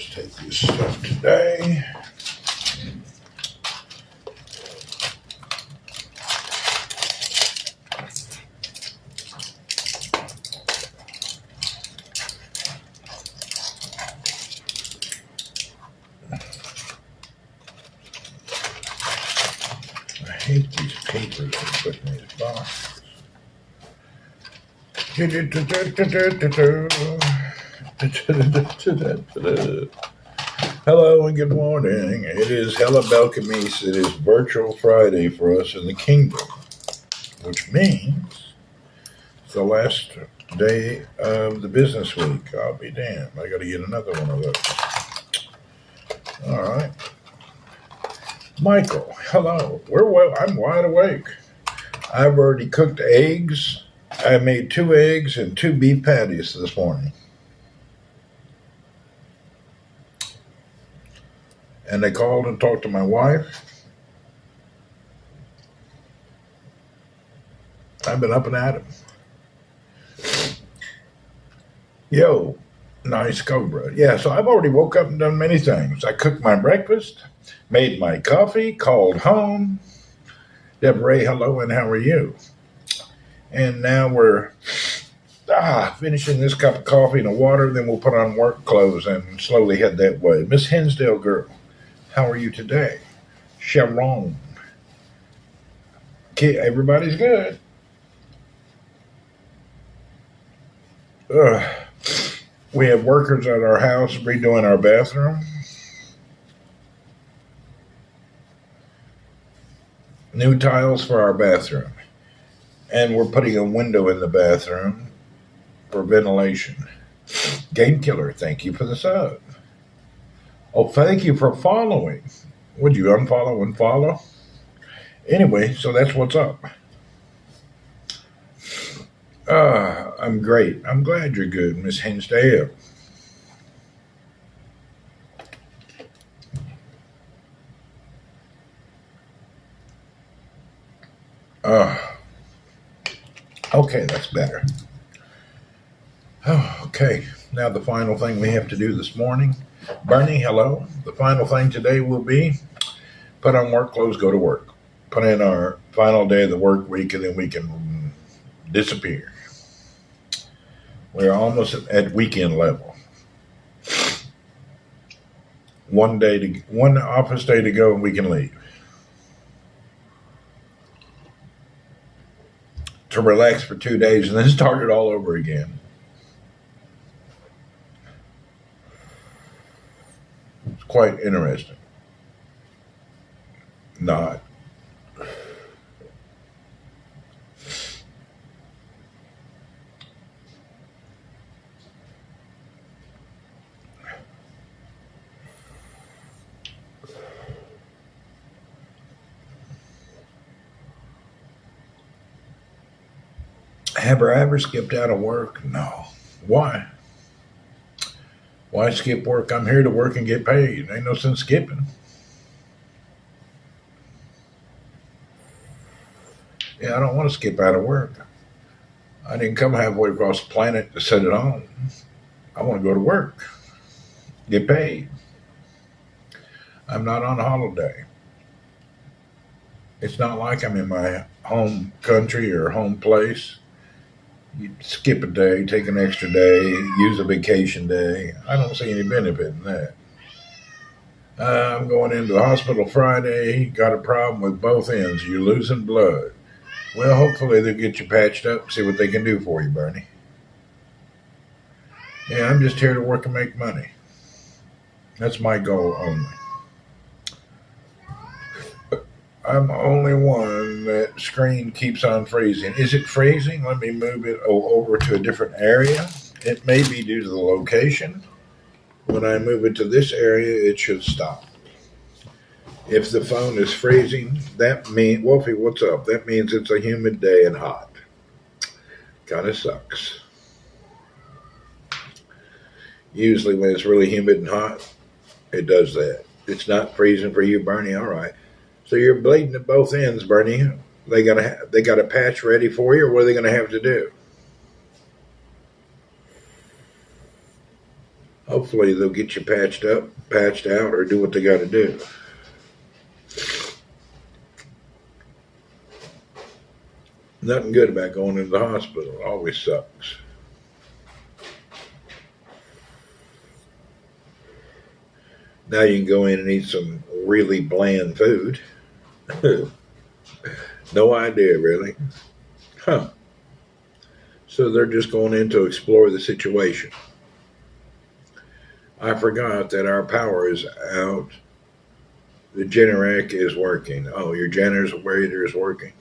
Let's take this stuff today. I hate these papers they put in these boxes. Hello and good morning. It is Hella Belcamise. It is Virtual Friday for us in the kingdom, which means it's the last day of the business week. I'll be damned. I got to get another one of those. All right. Michael, hello. I'm wide awake. I've already cooked eggs. I made 2 eggs and 2 beef patties this morning. And they called and talked to my wife. I've been up and at 'em. Yo, nice Cobra. Yeah, so I've already woke up and done many things. I cooked my breakfast, made my coffee, called home. Deborah, hello, and how are you? And now we're finishing this cup of coffee and a water, then we'll put on work clothes and slowly head that way. Miss Hinsdale girl, how are you today? Sharon. Okay, everybody's good. We have workers at our house redoing our bathroom. New tiles for our bathroom. And we're putting a window in the bathroom for ventilation. Game Killer, thank you for the sub. Oh, thank you for following. Would you unfollow and follow? Anyway, so that's what's up. I'm great. I'm glad you're good, Miss Hinsdale. Okay, that's better. Okay, now the final thing we have to do this morning. Bernie, hello. The final thing today will be put on work clothes, go to work. Put in our final day of the work week, and then we can disappear. We're almost at weekend level. One office day to go, and we can leave. To relax for 2 days and then start it all over again. It's quite interesting. Not. Have I ever skipped out of work? No. Why? Why skip work? I'm here to work and get paid. Ain't no sense skipping. Yeah, I don't want to skip out of work. I didn't come halfway across the planet to sit at home. I want to go to work, get paid. I'm not on a holiday. It's not like I'm in my home country or home place. You skip a day, take an extra day, use a vacation day. I don't see any benefit in that. I'm going into the hospital Friday. Got a problem with both ends. You're losing blood. Well, hopefully they'll get you patched up, see what they can do for you, Bernie. Yeah, I'm just here to work and make money. That's my goal only. I'm the only one that screen keeps on freezing. Is it freezing? Let me move it over to a different area. It may be due to the location. When I move it to this area, it should stop. If the phone is freezing, that means, Wolfie, what's up? That means it's a humid day and hot. Kind of sucks. Usually when it's really humid and hot, it does that. It's not freezing for you, Bernie. All right. So you're bleeding at both ends, Bernie. They got a patch ready for you, or what are they going to have to do? Hopefully they'll get you patched up, patched out, or do what they got to do. Nothing good about going into the hospital. It always sucks. Now you can go in and eat some really bland food. No idea, really. Huh. So they're just going in to explore the situation. I forgot that our power is out. The generac is working. Oh, your generator is working.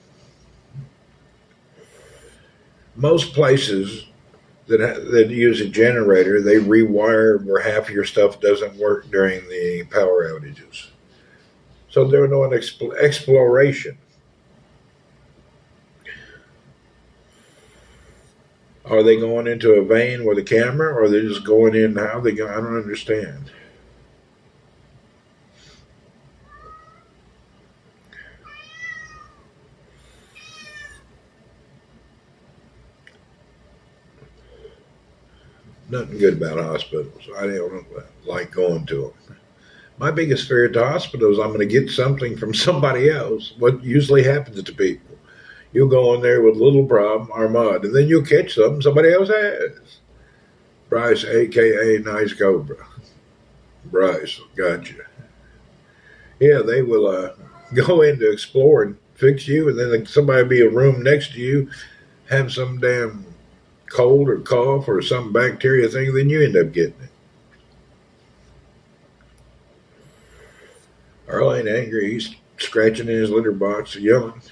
Most places that use a generator, they rewire where half of your stuff doesn't work during the power outages. So they're doing exploration. Are they going into a vein with a camera, or are they just going in? How they go? I don't understand. Nothing good about hospitals. I don't like going to them. My biggest fear at the hospital is I'm going to get something from somebody else. What usually happens to people? You'll go in there with a little problem or mud, and then you'll catch something somebody else has. Bryce, aka Nice Cobra. Bryce, gotcha. Yeah, they will go in to explore and fix you, and then somebody be a room next to you, have some damn cold or cough or some bacteria thing, then you end up getting it. Earl ain't angry. He's scratching in his litter box, yelling.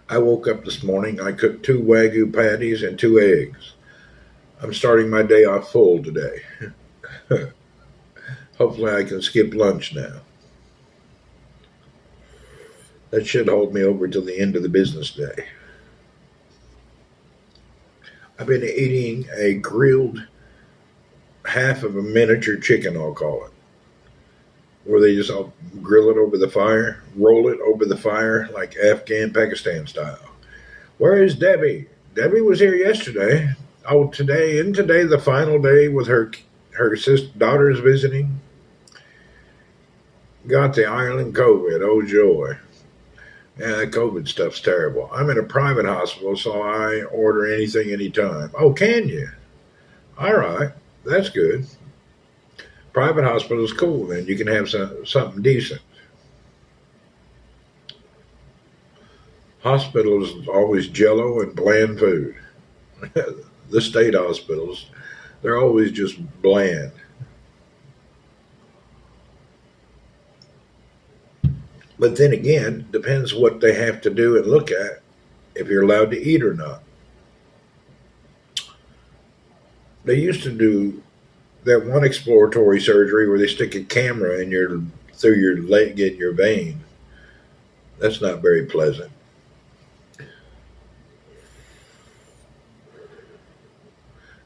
I woke up this morning. I cooked 2 Wagyu patties and 2 eggs. I'm starting my day off full today. Hopefully, I can skip lunch now. That should hold me over till the end of the business day. I've been eating a grilled half of a miniature chicken, I'll call it, where they just grill it over the fire, roll it over the fire like Afghan Pakistan style. Where is Debbie? Debbie was here yesterday. Oh, today the final day with her daughter's visiting. Got the Ireland COVID. Oh joy! Yeah, that COVID stuff's terrible. I'm in a private hospital, so I order anything anytime. Oh, can you? All right, that's good. Private hospital is cool. Then you can have something decent. Hospitals is always jello and bland food. The state hospitals, they're always just bland. But then again, depends what they have to do and look at if you're allowed to eat or not. They used to do that one exploratory surgery where they stick a camera in your through your leg in your vein. That's not very pleasant.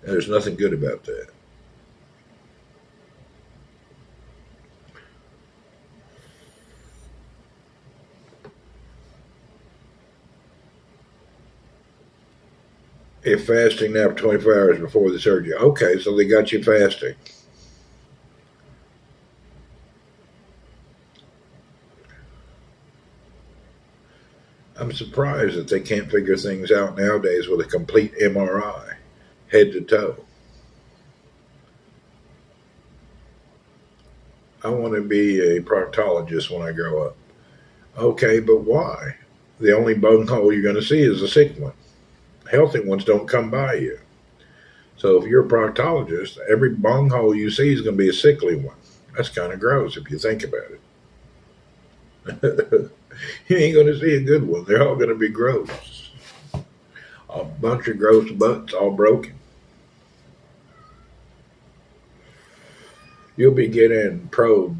There's nothing good about that. If fasting now for 24 hours before the surgery. Okay, so they got you fasting. I'm surprised that they can't figure things out nowadays with a complete MRI, head to toe. I want to be a proctologist when I grow up. Okay, but why? The only bunghole you're going to see is a sick one. Healthy ones don't come by you. So if you're a proctologist, every bunghole you see is going to be a sickly one. That's kind of gross if you think about it. You ain't going to see a good one. They're all going to be gross. A bunch of gross butts all broken. You'll be getting probed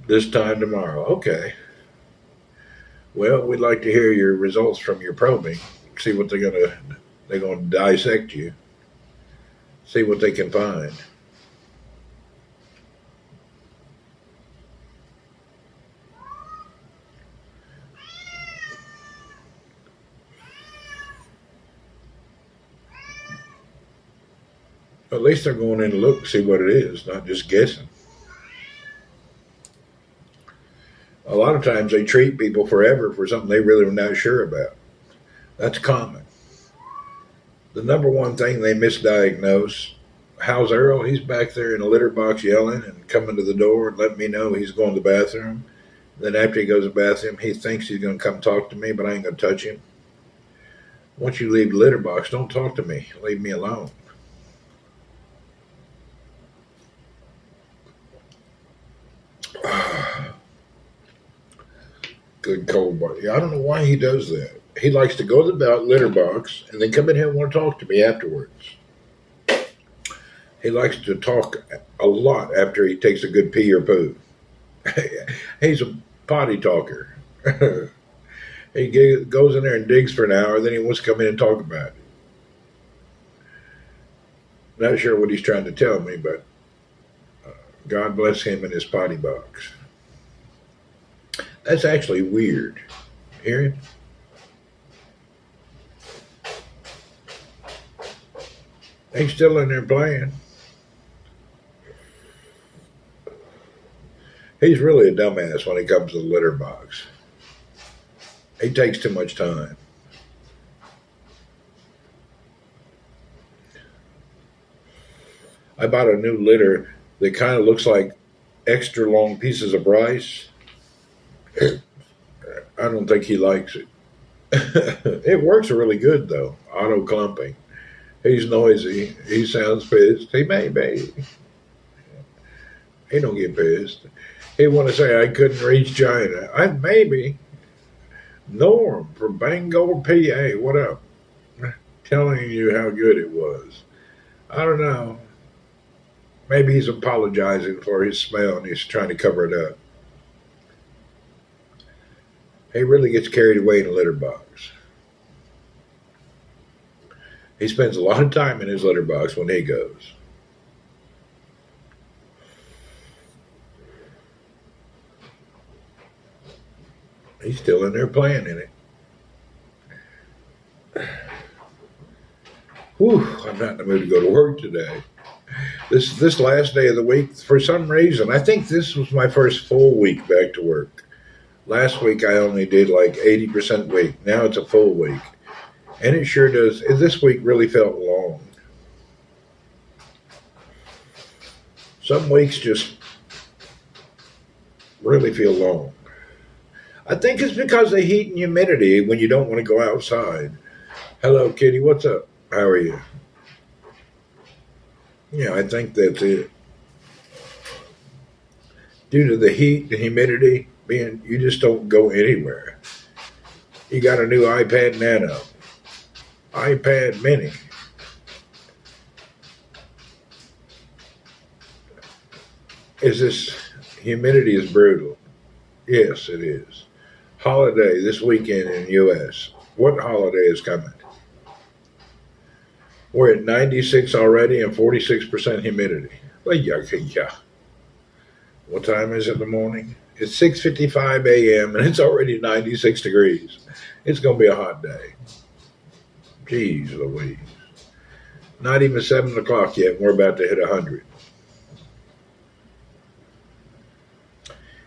this time tomorrow. Okay. Well, we'd like to hear your results from your probing. See what they're gonna dissect you. See what they can find. At least they're going in to look, see what it is, not just guessing. A lot of times they treat people forever for something they really were not sure about. That's common. The number one thing they misdiagnose, how's Earl? He's back there in a litter box yelling and coming to the door and letting me know he's going to the bathroom. Then after he goes to the bathroom, he thinks he's going to come talk to me, but I ain't going to touch him. Once you leave the litter box, don't talk to me. Leave me alone. Good cold body. I don't know why he does that. He likes to go to the litter box and then come in here and want to talk to me afterwards. He likes to talk a lot after he takes a good pee or poo. He's a potty talker. He goes in there and digs for an hour, then he wants to come in and talk about it. Not sure what he's trying to tell me, but God bless him and his potty box. That's actually weird. Hear it? He's still in there playing. He's really a dumbass when it comes to the litter box. He takes too much time. I bought a new litter that kind of looks like extra long pieces of rice. I don't think he likes it. It works really good though. Auto clumping. He's noisy. He sounds pissed. He may be. He don't get pissed. He want to say I couldn't reach China. I maybe. Norm from Bangor, PA. What up? Telling you how good it was. I don't know. Maybe he's apologizing for his smell and he's trying to cover it up. He really gets carried away in a litter box. He spends a lot of time in his litter box when he goes. He's still in there playing in it. Whew, I'm not in the mood to go to work today. This last day of the week, for some reason, I think this was my first full week back to work. Last week I only did like 80% week. Now it's a full week. And it sure does. This week really felt long. Some weeks just really feel long. I think it's because of the heat and humidity when you don't want to go outside. Hello, kitty. What's up? How are you? Yeah, I think that's it. Due to the heat and humidity, you just don't go anywhere. You got a new iPad Nano, iPad Mini. Humidity is brutal. Yes, it is. Holiday this weekend in the U.S. What holiday is coming? We're at 96 already and 46% humidity. Well, yeah. What time is it in the morning? It's 6:55 a.m. and it's already 96 degrees. It's going to be a hot day. Jeez Louise. Not even 7 o'clock yet and we're about to hit 100.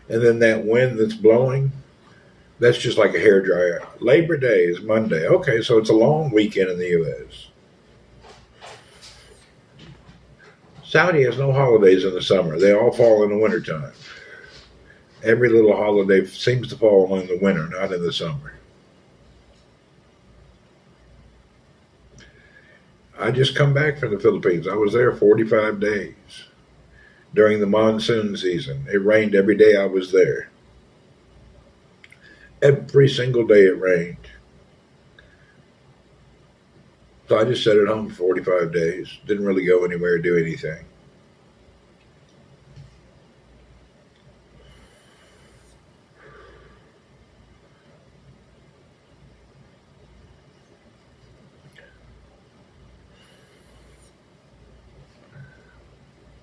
And then that wind that's blowing, that's just like a hairdryer. Labor Day is Monday. Okay, so it's a long weekend in the U.S. Saudi has no holidays in the summer. They all fall in the wintertime. Every little holiday seems to fall in the winter, not in the summer. I just come back from the Philippines. I was there 45 days during the monsoon season. It rained every day I was there. Every single day it rained. So I just sat at home for 45 days. Didn't really go anywhere or do anything.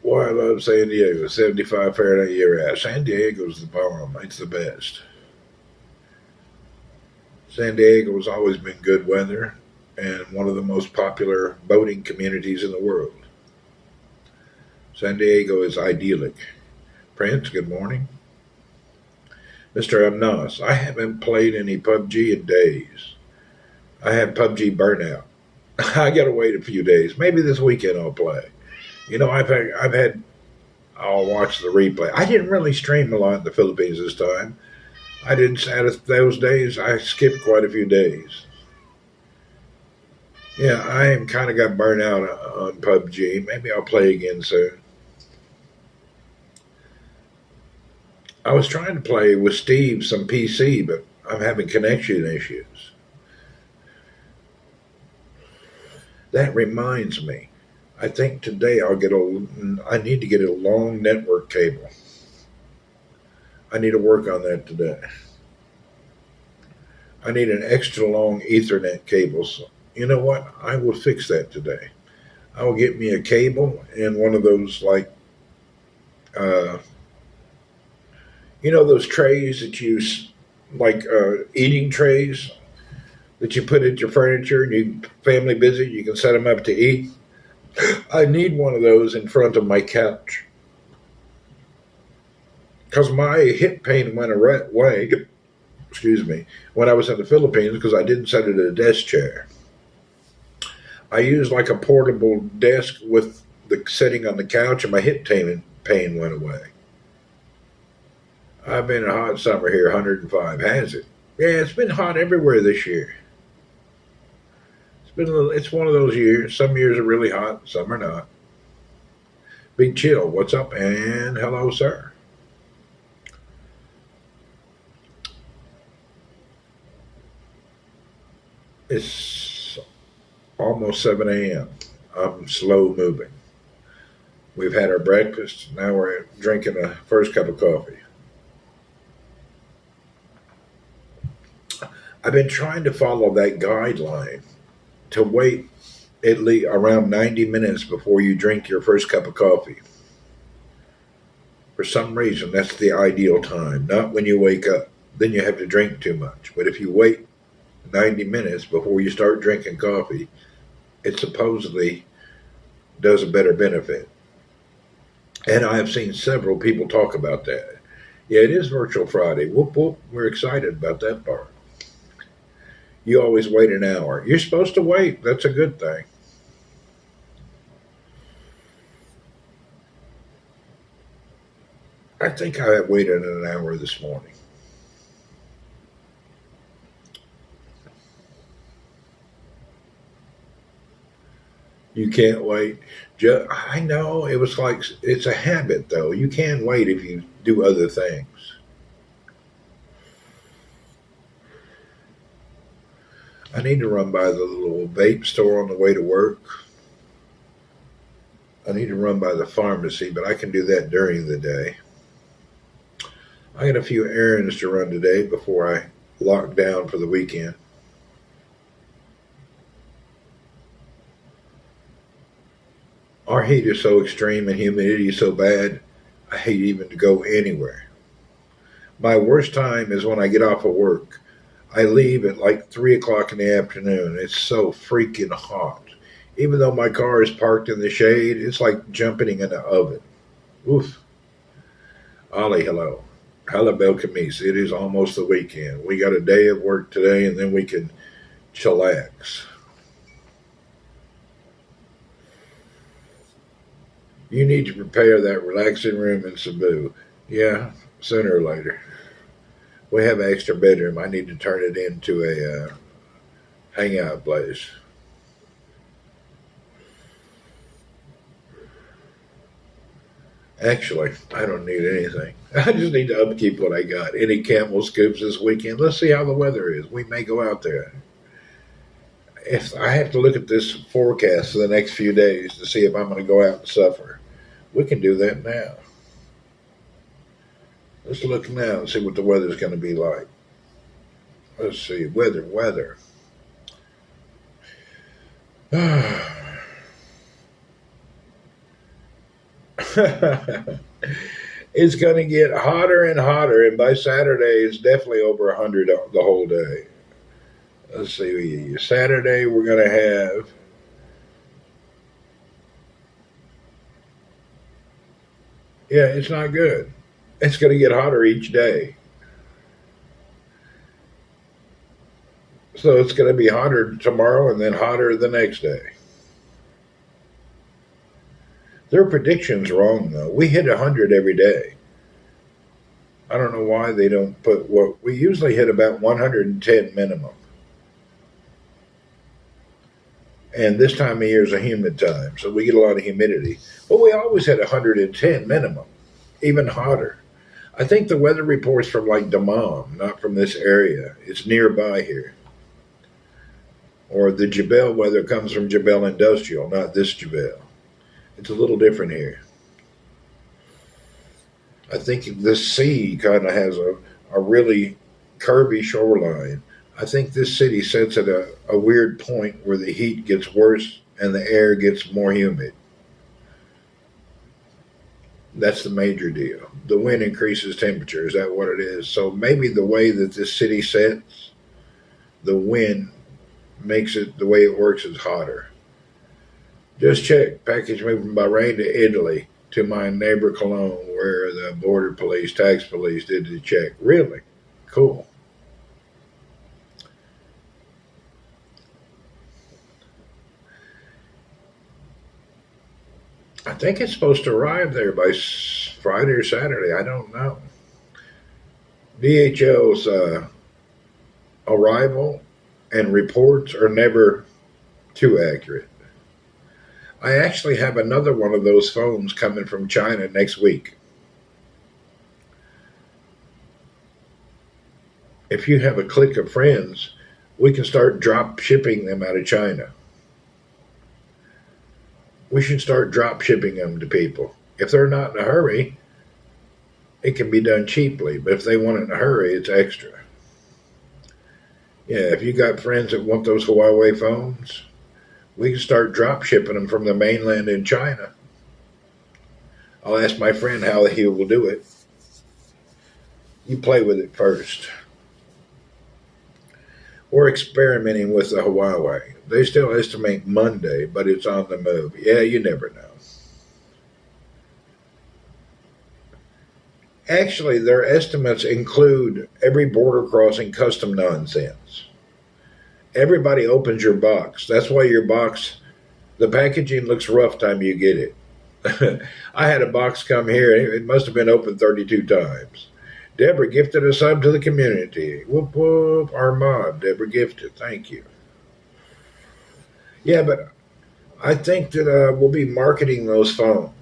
Why I love San Diego. 75 Fahrenheit year out. San Diego's the bomb. It's the best. San Diego has always been good weather and one of the most popular boating communities in the world. San Diego is idyllic. Prince, good morning. Mr. Amnas, I haven't played any PUBG in days. I have PUBG burnout. I gotta wait a few days. Maybe this weekend I'll play. I'll watch the replay. I didn't really stream a lot in the Philippines this time. I didn't, out of those days, I skipped quite a few days. Yeah, I am kind of got burnt out on PUBG. Maybe I'll play again soon. I was trying to play with Steve some PC, but I'm having connection issues. That reminds me. I think today I need to get a long network cable. I need to work on that today. I need an extra long Ethernet cable. So, you know what? I will fix that today. I will get me a cable and one of those uh, those trays that eating trays that you put at your furniture and you family visit, you can set them up to eat. I need one of those in front of my couch because my hip pain went away. Excuse me, when I was in the Philippines because I didn't set it at a desk chair. I used like a portable desk with the sitting on the couch, and my hip pain went away. I've been in a hot summer here, 105. Has it? Yeah, it's been hot everywhere this year. It's one of those years. Some years are really hot, some are not. Big Chill, what's up? And hello, sir. It's almost 7 a.m. I'm slow moving. We've had our breakfast. Now we're drinking a first cup of coffee. I've been trying to follow that guideline to wait at least around 90 minutes before you drink your first cup of coffee. For some reason, that's the ideal time, not when you wake up. Then you have to drink too much. But if you wait 90 minutes before you start drinking coffee, it supposedly does a better benefit. And I have seen several people talk about that. Yeah, it is Virtual Friday. Whoop, whoop. We're excited about that part. You always wait an hour. You're supposed to wait. That's a good thing. I think I have waited an hour this morning. You can't wait. I know it was like it's a habit, though. You can wait if you do other things. I need to run by the little vape store on the way to work. I need to run by the pharmacy, but I can do that during the day. I got a few errands to run today before I lock down for the weekend. Our heat is so extreme and humidity is so bad, I hate even to go anywhere. My worst time is when I get off of work. I leave at like 3 o'clock in the afternoon. It's so freaking hot. Even though my car is parked in the shade, it's like jumping in an oven. Oof. Ollie, hello. Hello, Belcamise. It is almost the weekend. We got a day of work today, and then we can chillax. You need to prepare that relaxing room in Cebu. Yeah, sooner or later. We have an extra bedroom. I need to turn it into a hangout place. Actually, I don't need anything. I just need to upkeep what I got. Any camel scoops this weekend? Let's see how the weather is. We may go out there. If I have to look at this forecast for the next few days to see if I'm going to go out and suffer, we can do that now. Let's look now and see what the weather's going to be like. Let's see. Weather. It's going to get hotter and hotter, and by Saturday, it's definitely over 100 the whole day. Let's see. Saturday, we're going to have Yeah, it's not good. It's going to get hotter each day. So it's going to be hotter tomorrow and then hotter the next day. Their prediction's wrong, though. We hit 100 every day. I don't know why they don't put what we usually hit about 110 minimum. And this time of year is a humid time, so we get a lot of humidity. But we always had 110 minimum, even hotter. I think the weather report's from like Dammam, not from this area. It's nearby here. Or the Jebel weather comes from Jebel Industrial, not this Jebel. It's a little different here. I think this sea kind of has a really curvy shoreline. I think this city sits at a weird point where the heat gets worse and the air gets more humid. That's the major deal. The wind increases temperature. Is that what it is? So maybe the way that this city sits, the wind makes it the way it works is hotter. Just check package moving Bahrain to Italy to my neighbor Cologne, where the border police, tax police did the check. Really? Cool. I think it's supposed to arrive there by Friday or Saturday. I don't know. DHL's arrival and reports are never too accurate. I actually have another one of those phones coming from China next week. If you have a clique of friends, we can start drop shipping them out of China. We should start drop shipping them to people. If they're not in a hurry, it can be done cheaply, but if they want it in a hurry, it's extra. Yeah, if you got friends that want those Huawei phones, we can start drop shipping them from the mainland in China. I'll ask my friend how he will do it. You play with it first. We're experimenting with the Huawei. They still estimate Monday, but it's on the move. Yeah, you never know. Actually, their estimates include every border crossing custom nonsense. Everybody opens your box. That's why your box, the packaging looks rough time you get it. I had a box come here. It must have been opened 32 times. Deborah gifted a sub to the community. Whoop whoop, Armand. Deborah gifted. Thank you. Yeah, but I think that we'll be marketing those phones.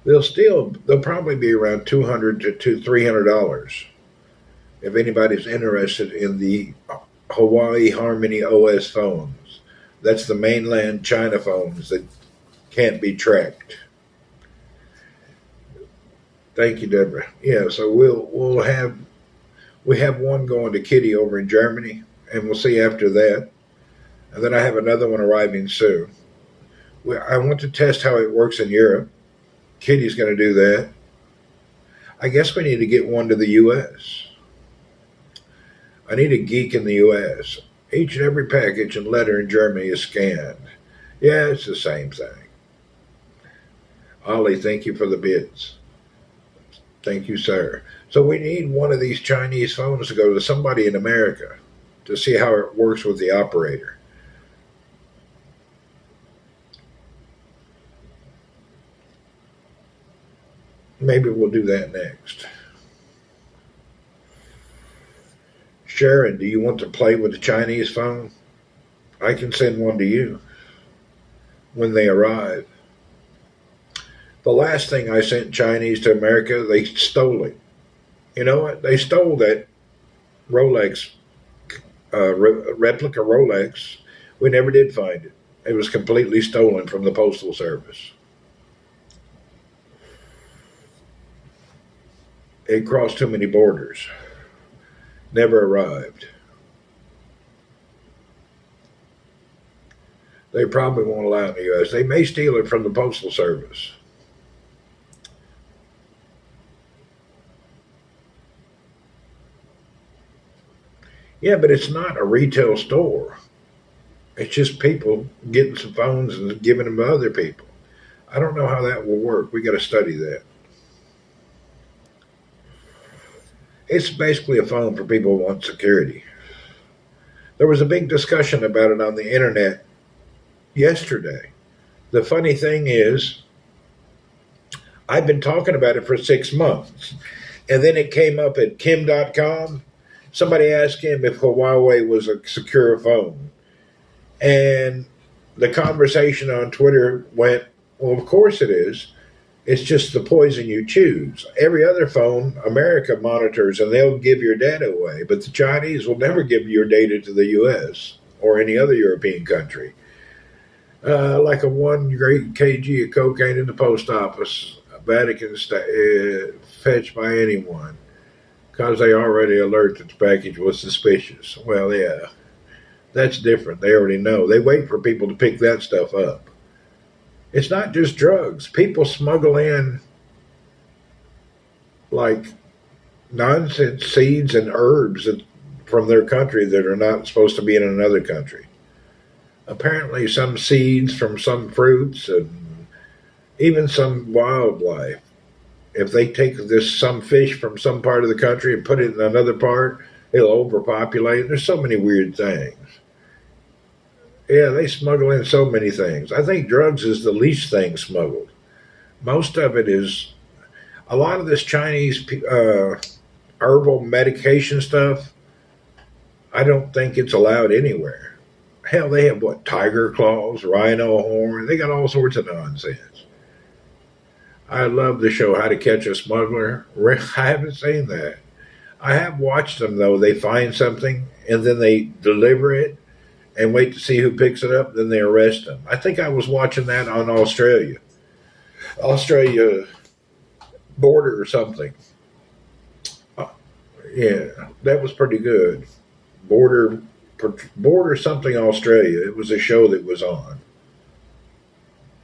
They'll probably be around $200 to $300 if anybody's interested in the Hawaii Harmony OS phones. That's the mainland China phones that can't be tracked. Thank you, Deborah. Yeah, so we have one going to Kitty over in Germany, and we'll see after that. And then I have another one arriving soon. I want to test how it works in Europe. Kitty's going to do that. I guess we need to get one to the U.S. I need a geek in the U.S. Each and every package and letter in Germany is scanned. Yeah, it's the same thing. Ollie, thank you for the bits. Thank you, sir. So we need one of these Chinese phones to go to somebody in America to see how it works with the operator. Maybe we'll do that next. Sharon, do you want to play with the Chinese phone? I can send one to you when they arrive. The last thing I sent Chinese to America, they stole it. You know what? They stole that Rolex, replica Rolex. We never did find it. It was completely stolen from the Postal Service. It crossed too many borders. Never arrived. They probably won't allow it in the U.S. They may steal it from the Postal Service. Yeah, but it's not a retail store. It's just people getting some phones and giving them to other people. I don't know how that will work. We got to study that. It's basically a phone for people who want security. There was a big discussion about it on the internet yesterday. The funny thing is, I've been talking about it for 6 months. And then it came up at Kim.com. Somebody asked him if Huawei was a secure phone. And the conversation on Twitter went, well, of course it is. It's just the poison you choose. Every other phone, America monitors and they'll give your data away. But the Chinese will never give your data to the U.S. or any other European country. Like a 1 kg of cocaine in the post office, Vatican fetched by anyone because they already alert that the package was suspicious. Well, yeah, that's different. They already know. They wait for people to pick that stuff up. It's not just drugs. People smuggle in like nonsense seeds and herbs from their country that are not supposed to be in another country. Apparently, some seeds from some fruits and even some wildlife. If they take some fish from some part of the country and put it in another part, it'll overpopulate. There's so many weird things. Yeah, they smuggle in so many things. I think drugs is the least thing smuggled. Most of it is a lot of this Chinese herbal medication stuff. I don't think it's allowed anywhere. Hell, they have tiger claws, rhino horn. They got all sorts of nonsense. I love the show How to Catch a Smuggler. I haven't seen that. I have watched them though. They find something and then they deliver it and wait to see who picks it up. Then they arrest them. I think I was watching that on Australia border or something. Yeah, that was pretty good. Border something Australia. It was a show that was on.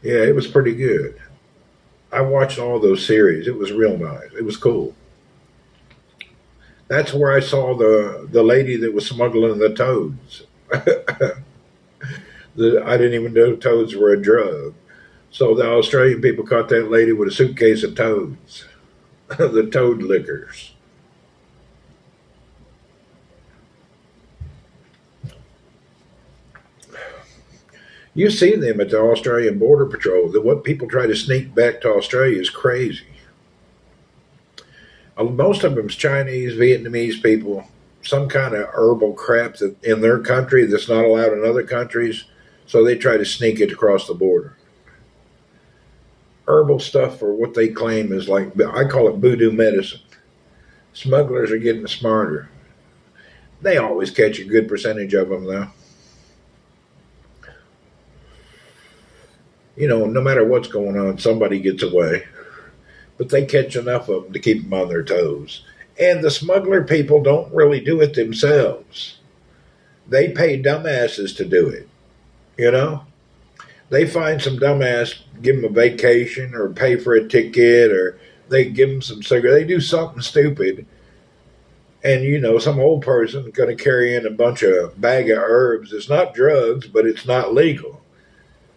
Yeah, it was pretty good. I watched all those series. It was real nice. It was cool. That's where I saw the lady that was smuggling the toads. I didn't even know toads were a drug. So the Australian people caught that lady with a suitcase of toads, the toad lickers. You see them at the Australian Border Patrol. That what people try to sneak back to Australia is crazy. Most of them's Chinese, Vietnamese people, some kind of herbal crap that in their country that's not allowed in other countries, so they try to sneak it across the border. Herbal stuff for what they claim is like, I call it voodoo medicine. Smugglers are getting smarter. They always catch a good percentage of them, though. You know, no matter what's going on, somebody gets away. But they catch enough of them to keep them on their toes. And the smuggler people don't really do it themselves. They pay dumbasses to do it, you know? They find some dumbass, give them a vacation or pay for a ticket or they give them some cigarettes. They do something stupid. And, you know, some old person going to carry in a bunch of bag of herbs. It's not drugs, but it's not legal.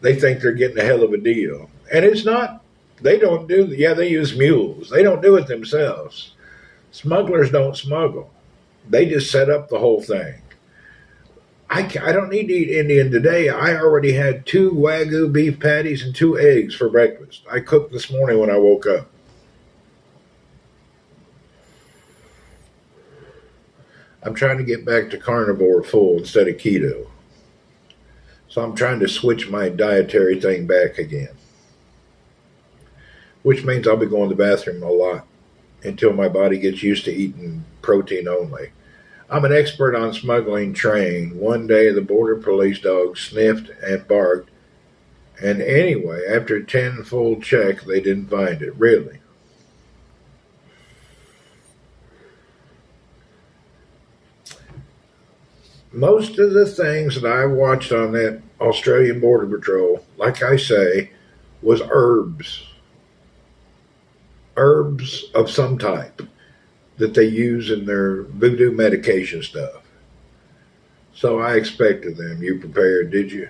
They think they're getting a hell of a deal. And it's not. They don't do, they use mules. They don't do it themselves. Smugglers don't smuggle. They just set up the whole thing. I don't need to eat Indian today. I already had 2 Wagyu beef patties and 2 eggs for breakfast. I cooked this morning when I woke up. I'm trying to get back to carnivore full instead of keto. So I'm trying to switch my dietary thing back again. Which means I'll be going to the bathroom a lot until my body gets used to eating protein only. I'm an expert on smuggling train. One day the border police dog sniffed and barked. And anyway, after 10 full checks, they didn't find it. Really. Most of the things that I watched on that Australian Border Patrol, like I say, was herbs. Herbs of some type that they use in their voodoo medication stuff. So I expected them. You prepared, did you?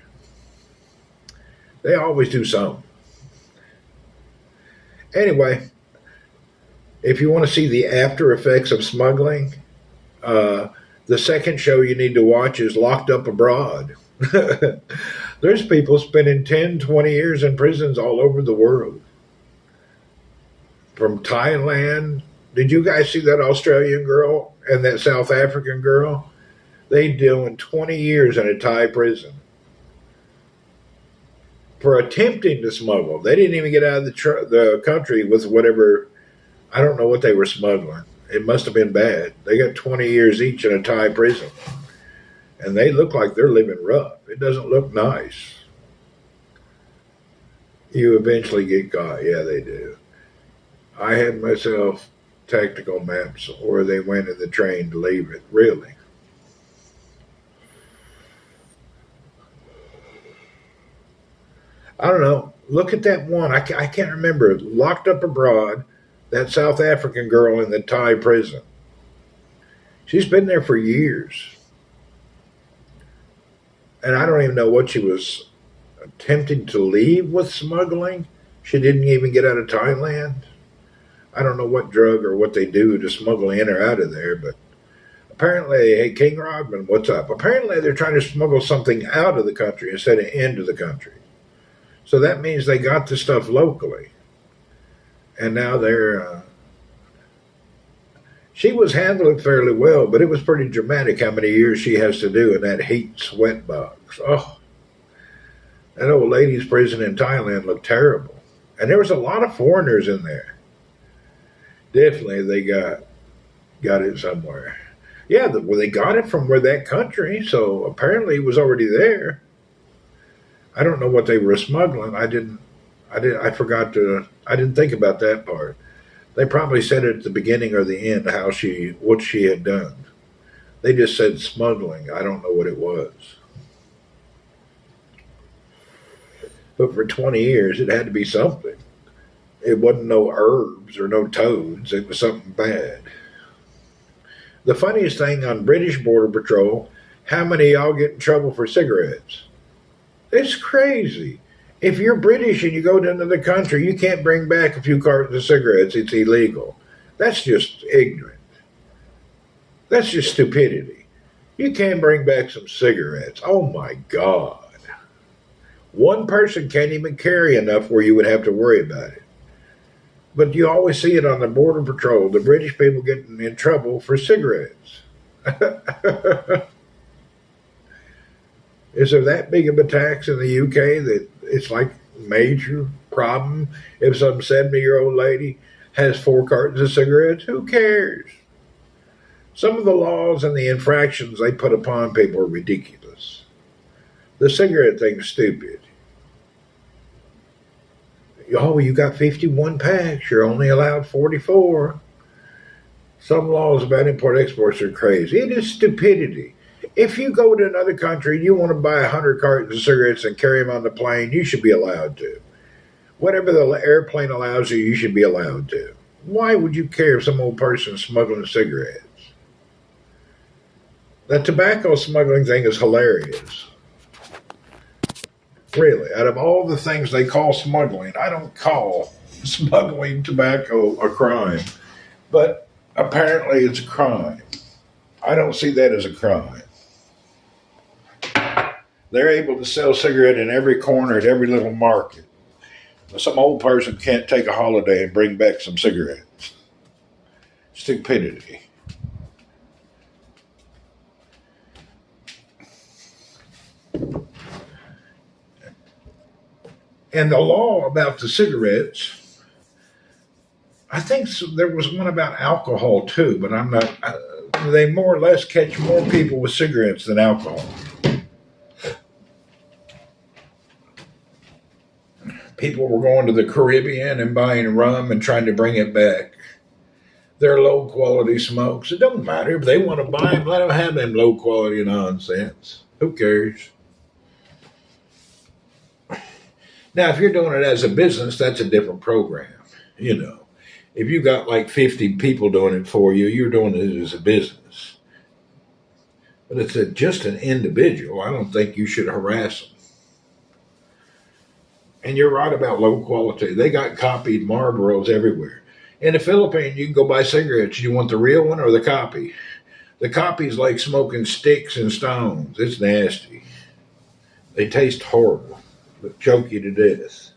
They always do something. Anyway, if you want to see the after effects of smuggling, uh, the second show you need to watch is Locked Up Abroad. There's people spending 10, 20 years in prisons all over the world. From Thailand. Did you guys see that Australian girl and that South African girl? They doing 20 years in a Thai prison for attempting to smuggle. They didn't even get out of the country with whatever, I don't know what they were smuggling. It must have been bad. They got 20 years each in a Thai prison. And they look like they're living rough. It doesn't look nice. You eventually get caught. Yeah, they do. I had myself tactical maps or they went in the train to leave it. Really. I don't know. Look at that one. I can't remember. Locked Up Abroad, that South African girl in the Thai prison. She's been there for years. And I don't even know what she was attempting to leave with smuggling. She didn't even get out of Thailand. I don't know what drug or what they do to smuggle in or out of there, but apparently, hey, King Rodman, what's up? Apparently, they're trying to smuggle something out of the country instead of into the country. So that means they got the stuff locally. And now she was handling fairly well, but it was pretty dramatic how many years she has to do in that heat sweat box. Oh, that old lady's prison in Thailand looked terrible. And there was a lot of foreigners in there. Definitely they got it somewhere. Yeah, well, they got it from where that country, so apparently it was already there. I don't know what they were smuggling. I forgot to, I didn't think about that part. They probably said it at the beginning or the end what she had done. They just said smuggling. I don't know what it was. But for 20 years, it had to be something. It wasn't no herbs or no toads. It was something bad. The funniest thing on British Border Patrol, how many of y'all get in trouble for cigarettes? It's crazy. If you're British and you go to another country, you can't bring back a few cartons of cigarettes. It's illegal. That's just ignorant. That's just stupidity. You can't bring back some cigarettes. Oh my God. One person can't even carry enough where you would have to worry about it. But you always see it on the Border Patrol, the British people getting in trouble for cigarettes. Is there that big of a tax in the UK that it's like a major problem if some 70-year-old lady has 4 cartons of cigarettes? Who cares? Some of the laws and the infractions they put upon people are ridiculous. The cigarette thing's stupid. Oh, you got 51 packs. You're only allowed 44. Some laws about import-exports are crazy. It is stupidity. If you go to another country and you want to buy 100 cartons of cigarettes and carry them on the plane, you should be allowed to. Whatever the airplane allows you, you should be allowed to. Why would you care if some old person is smuggling cigarettes? That tobacco smuggling thing is hilarious. Really, out of all the things they call smuggling, I don't call smuggling tobacco a crime. But apparently it's a crime. I don't see that as a crime. They're able to sell cigarette in every corner at every little market. Some old person can't take a holiday and bring back some cigarettes. Stupidity. And the law about the cigarettes, I think there was one about alcohol too, but I'm not. They more or less catch more people with cigarettes than alcohol. People were going to the Caribbean and buying rum and trying to bring it back. They're low quality smokes. It don't matter if they want to buy them. Let them have them low quality nonsense. Who cares? Now, if you're doing it as a business, that's a different program. You know, if you got like 50 people doing it for you, you're doing it as a business. But it's just an individual. I don't think you should harass them. And you're right about low quality. They got copied Marlboros everywhere. In the Philippines, you can go buy cigarettes. You want the real one or the copy? The copy's like smoking sticks and stones. It's nasty. They taste horrible, but choke you to death.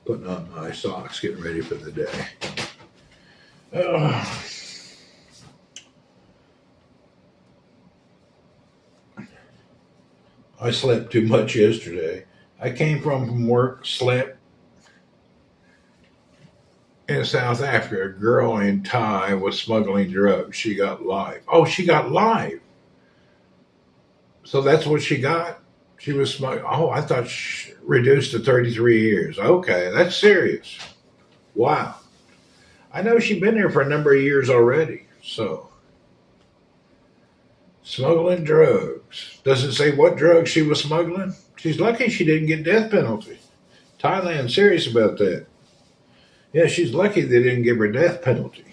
Putting on my socks, getting ready for the day. Oh, I slept too much yesterday. I came from work, slept in South Africa. A girl in Thai was smuggling drugs. She got life. Oh, she got life. So that's what she got? She was smuggling. Oh, I thought she reduced to 33 years. Okay, that's serious. Wow. I know she'd been there for a number of years already. So, smuggling drugs. Does it say what drugs she was smuggling? She's lucky she didn't get death penalty. Thailand's serious about that. Yeah, she's lucky they didn't give her death penalty.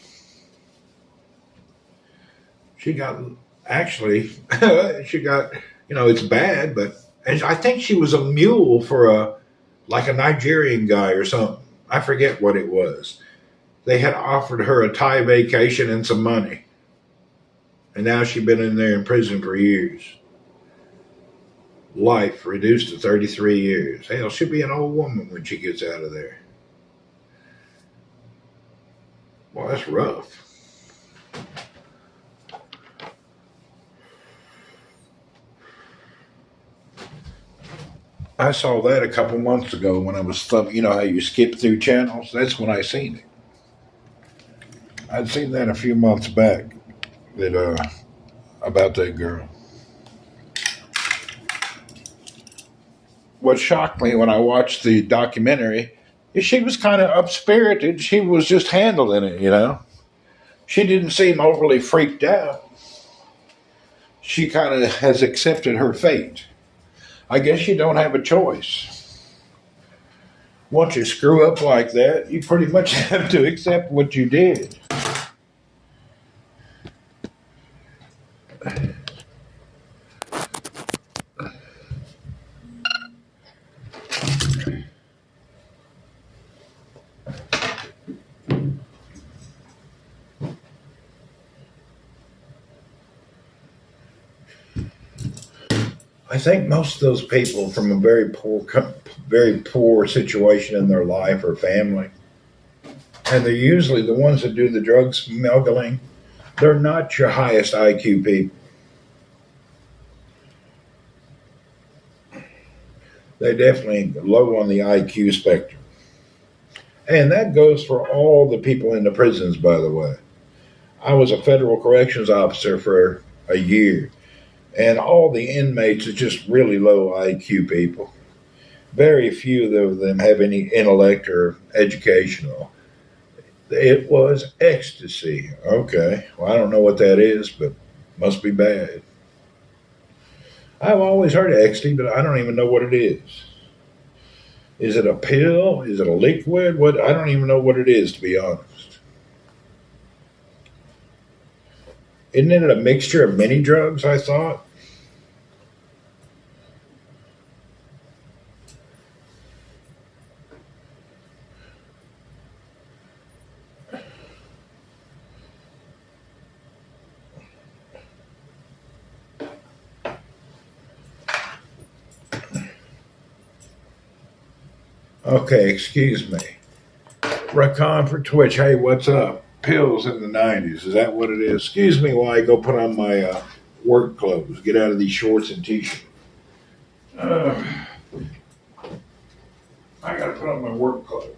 She got actually she got it's bad, but and I think she was a mule for a like a Nigerian guy or something. I forget what it was. They had offered her a Thai vacation and some money, and now she's been in there in prison for years. Life reduced to 33 years. Hell, she'll be an old woman when she gets out of there. Well, that's rough. I saw that a couple months ago when I was thumbing. You know how you skip through channels? That's when I seen it. I'd seen that a few months back. That about that girl. What shocked me when I watched the documentary is she was kind of upspirited. She was just handling it. She didn't seem overly freaked out. She kind of has accepted her fate. I guess you don't have a choice. Once you screw up like that, you pretty much have to accept what you did. I think most of those people from a very poor situation in their life or family, and they're usually the ones that do the drug smuggling. They're not your highest IQ people. They're definitely low on the IQ spectrum, and that goes for all the people in the prisons. By the way, I was a federal corrections officer for a year, and all the inmates are just really low IQ people. Very few of them have any intellect or educational. It was ecstasy. Okay. Well, I don't know what that is, but must be bad. I've always heard of ecstasy, but I don't even know what it is. Is it a pill? Is it a liquid? What? I don't even know what it is, to be honest. Isn't it a mixture of many drugs? I thought. Okay, excuse me. Racon for Twitch. Hey, what's up? Pills in the 90s. Is that what it is? Excuse me while I go put on my work clothes. Get out of these shorts and t shirt. Uh, I got to put on my work clothes.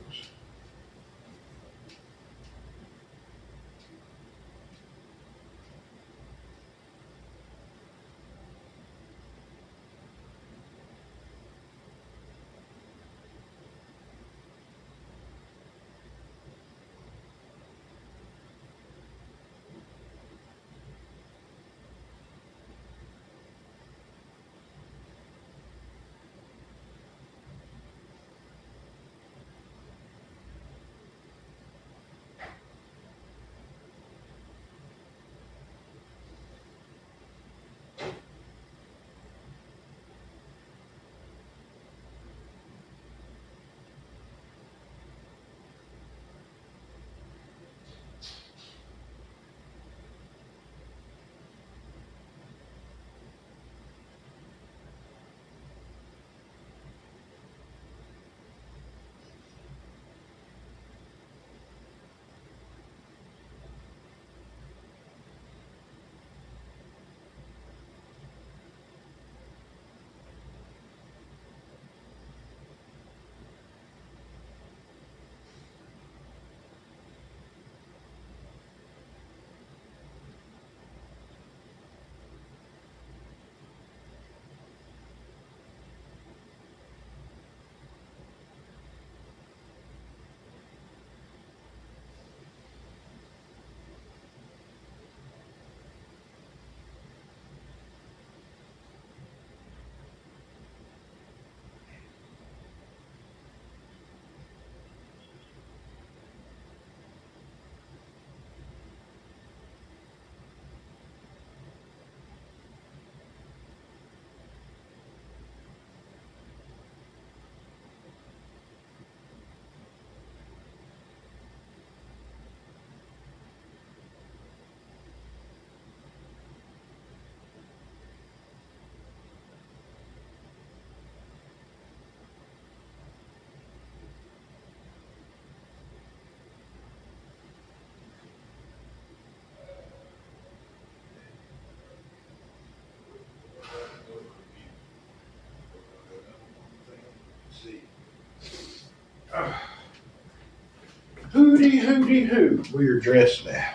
hooty hoo. We are dressed now.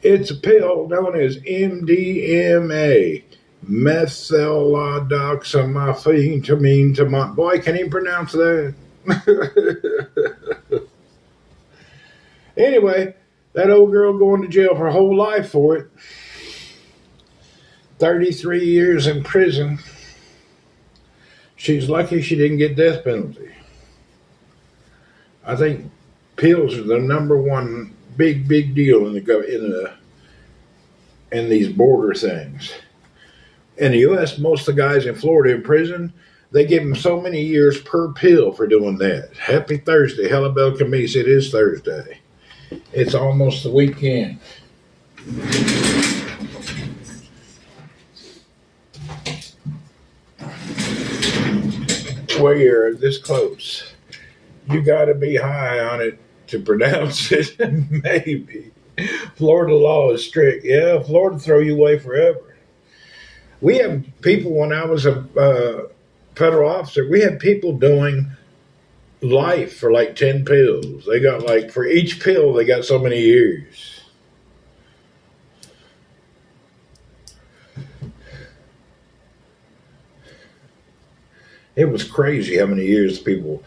It's a pill known as MDMA. Methylodoxamethyltamine. Boy, can you pronounce that? Anyway, that old girl going to jail for her whole life for it. 33 years in prison. She's lucky she didn't get death penalty. I think pills are the number one big deal in these border things. In the U.S., most of the guys in Florida in prison, they give them so many years per pill for doing that. Happy Thursday. Hellabell Camise, it is Thursday. It's almost the weekend. We're this close. You got to be high on it to pronounce it. Maybe. Florida law is strict. Yeah, Florida throw you away forever. We have people, when I was a federal officer, we had people doing life for like 10 pills. They got like, for each pill, they got so many years. It was crazy how many years people.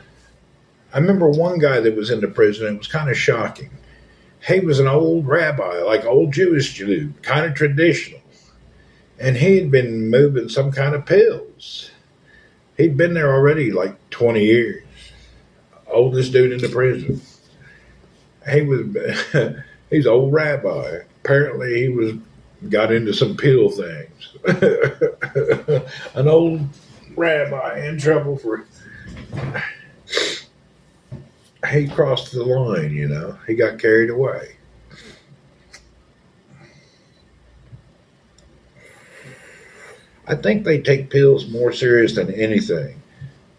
I remember one guy that was in the prison. It was kind of shocking. He was an old rabbi, like old Jewish dude, kind of traditional. And he had been moving some kind of pills. He'd been there already like 20 years. Oldest dude in the prison. He's an old rabbi. Apparently he got into some pill things. An old rabbi in trouble for. He crossed the line, you know. He got carried away. I think they take pills more serious than anything.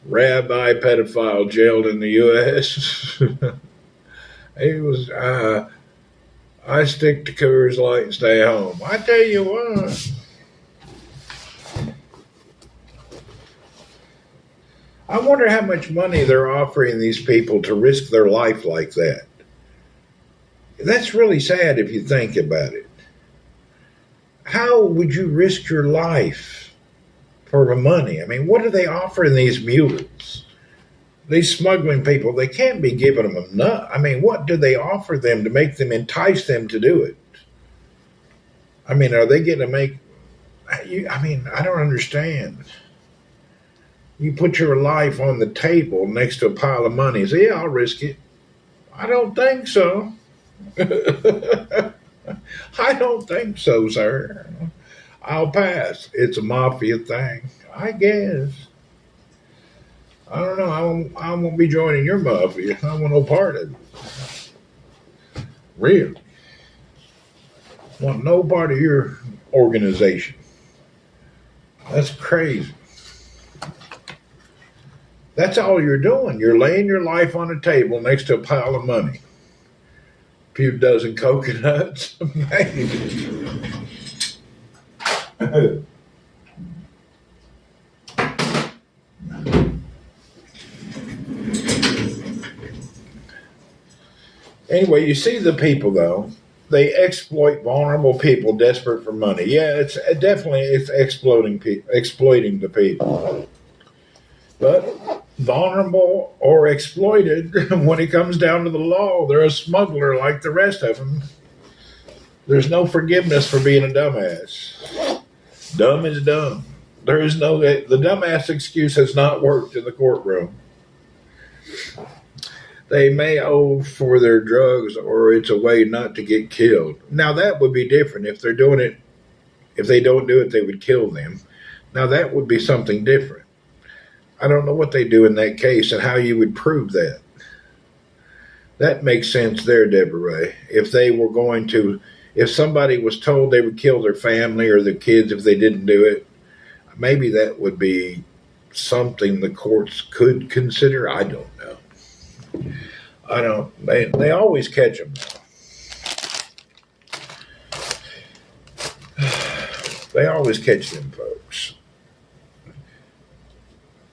Rabbi pedophile jailed in the U.S. He was, I stick to Coors Light and stay home. I tell you what. I wonder how much money they're offering these people to risk their life like that. That's really sad if you think about it. How would you risk your life for the money? I mean, what are they offering these mules? These smuggling people, they can't be giving them enough. I mean, what do they offer them to make them entice them to do it? I mean, are they going to make... I mean, I don't understand. You put your life on the table next to a pile of money. Say, yeah, I'll risk it. I don't think so. I don't think so, sir. I'll pass. It's a mafia thing, I guess. I don't know. I won't be joining your mafia. I want no part of it. Really. Want no part of your organization. That's crazy. That's all you're doing. You're laying your life on a table next to a pile of money. A few dozen coconuts, maybe. Anyway, you see the people, though. They exploit vulnerable people desperate for money. Yeah, it's exploiting the people. But vulnerable or exploited, when it comes down to the law, they're a smuggler like the rest of them. There's no forgiveness for being a dumbass. Dumb is dumb. The dumbass excuse has not worked in the courtroom. They may owe for their drugs, or it's a way not to get killed. Now that would be different. If they're doing it, if they don't do it, they would kill them. Now that would be something different. I don't know what they do in that case and how you would prove that. That makes sense there, Deborah Ray. If somebody was told they would kill their family or their kids if they didn't do it, maybe that would be something the courts could consider. I don't know. They always catch them. They always catch them folks.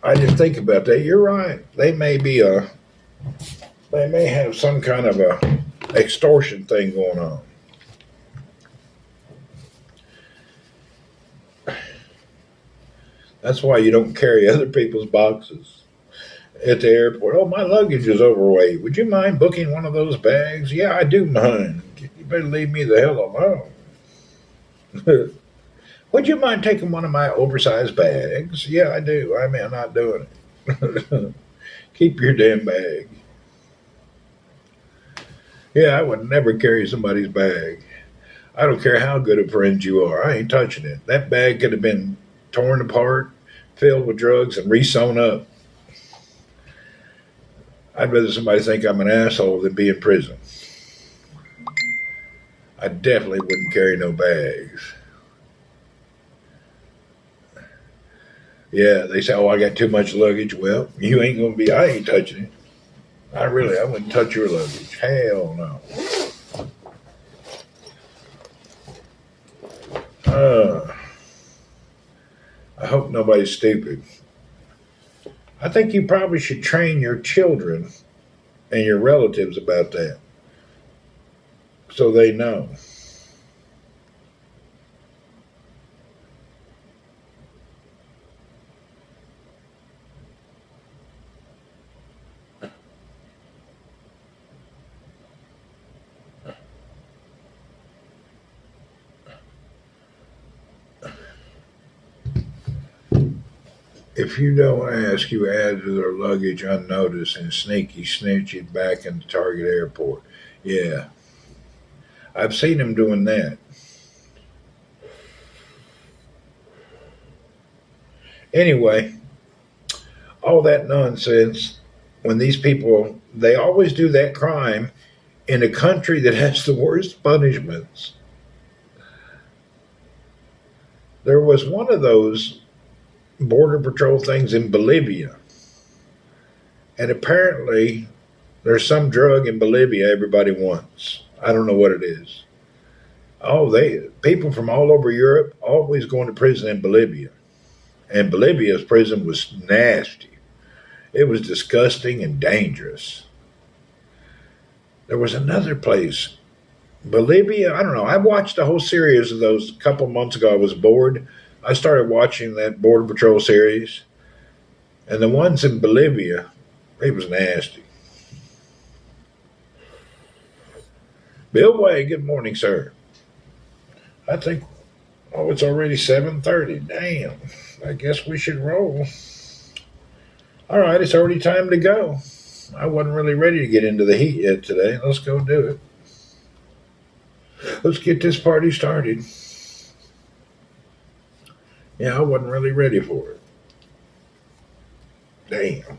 I just think about that. You're right. They may be They may have some kind of a extortion thing going on. That's why you don't carry other people's boxes at the airport. Oh, my luggage is overweight. Would you mind booking one of those bags? Yeah, I do mind. You better leave me the hell alone. Would you mind taking one of my oversized bags? Yeah, I do. I mean, I'm not doing it. Keep your damn bag. Yeah, I would never carry somebody's bag. I don't care how good a friend you are. I ain't touching it. That bag could have been torn apart, filled with drugs, and re-sewn up. I'd rather somebody think I'm an asshole than be in prison. I definitely wouldn't carry no bags. Yeah, they say, oh, I got too much luggage. Well, you ain't going to be, I ain't touching it. I wouldn't touch your luggage. Hell no. I hope nobody's stupid. I think you probably should train your children and your relatives about that so they know. If you don't ask, you add to their luggage unnoticed and sneaky snitch it back in the Target airport. Yeah, I've seen them doing that. Anyway, all that nonsense, when these people, they always do that crime in a country that has the worst punishments. There was one of those border patrol things in Bolivia, and apparently there's some drug in Bolivia everybody wants. I don't know what it is. Oh, they people from all over Europe always going to prison in Bolivia, and Bolivia's prison was nasty. It was disgusting and dangerous. There was another place, Bolivia. I don't know. I watched a whole series of those a couple months ago. I was bored. I started watching that Border Patrol series, and the ones in Bolivia, it was nasty. Bill Way, good morning, sir. I think, oh, it's already 7:30. Damn. I guess we should roll. All right, it's already time to go. I wasn't really ready to get into the heat yet today. Let's go do it. Let's get this party started. Yeah, I wasn't really ready for it. Damn.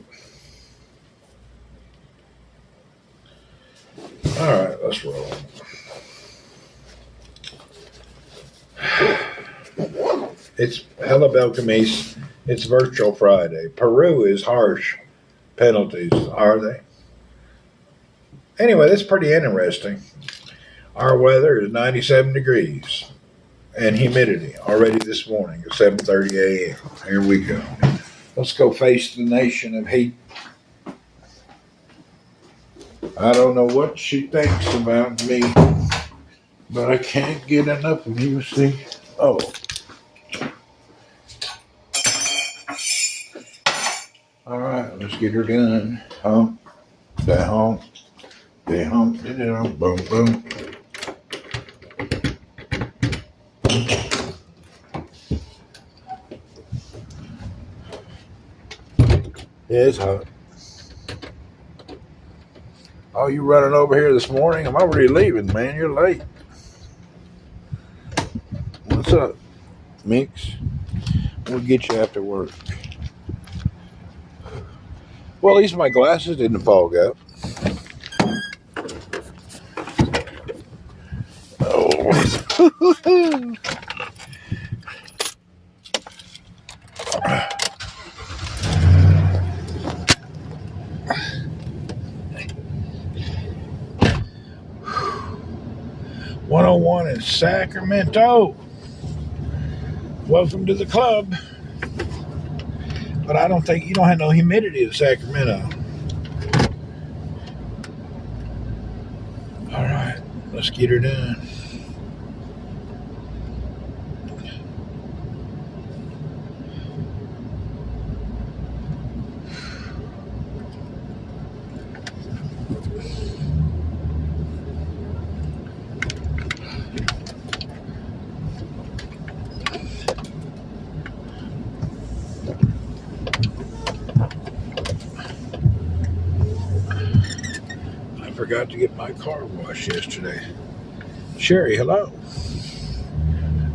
All right, let's roll. It's Hella Belcamise. It's Virtual Friday. Peru is harsh penalties, are they? Anyway, that's pretty interesting. Our weather is 97 degrees and humidity already this morning at 7:30 a.m. Here we go. Let's go face the nation of heat. I don't know what she thinks about me, but I can't get enough of you, see? Oh. All right, let's get her done. Hump, down, down, down, boom, boom. Yeah, it's hot. Oh, you running over here this morning? I'm already leaving, man. You're late. What's up, Mix? We'll get you after work. Well, at least my glasses didn't fog up. Oh. 101 in Sacramento. Welcome to the club. But I don't think you don't have no humidity in Sacramento. let's get her done. I forgot to get my car washed yesterday. Sherry, hello.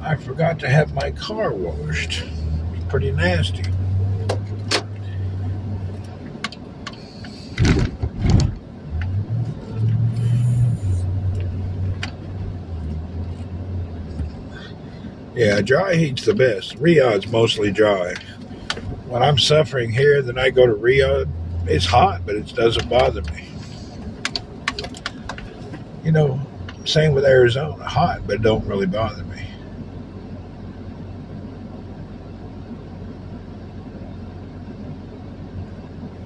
I forgot to have my car washed. It's pretty nasty. Yeah, dry heat's the best. Riyadh's mostly dry. When I'm suffering here, then I go to Riyadh. It's hot, but it doesn't bother me. You know, same with Arizona. Hot, but it don't really bother me.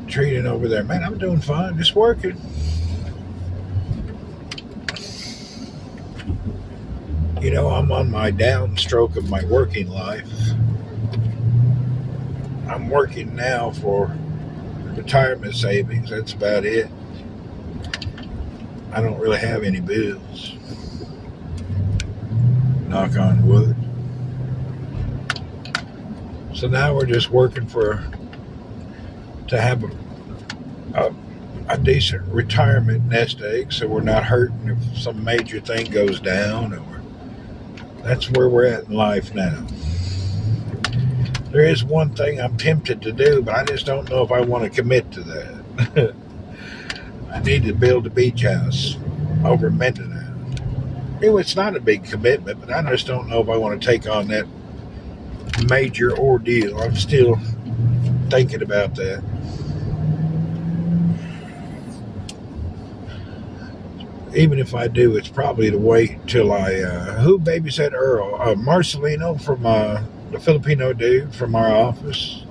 Treating over there, man, I'm doing fine. Just working. You know, I'm on my downstroke of my working life. I'm working now for retirement savings. That's about it. I don't really have any bills. Knock on wood. So now we're just working to have a decent retirement nest egg, so we're not hurting if some major thing goes down. Or that's where we're at in life now. There is one thing I'm tempted to do, but I just don't know if I want to commit to that. I need to build a beach house over in Mindanao. It's not a big commitment, but I just don't know if I want to take on that major ordeal. I'm still thinking about that. Even if I do, it's probably to wait till who babysat Earl? Marcelino from the Filipino dude from our office.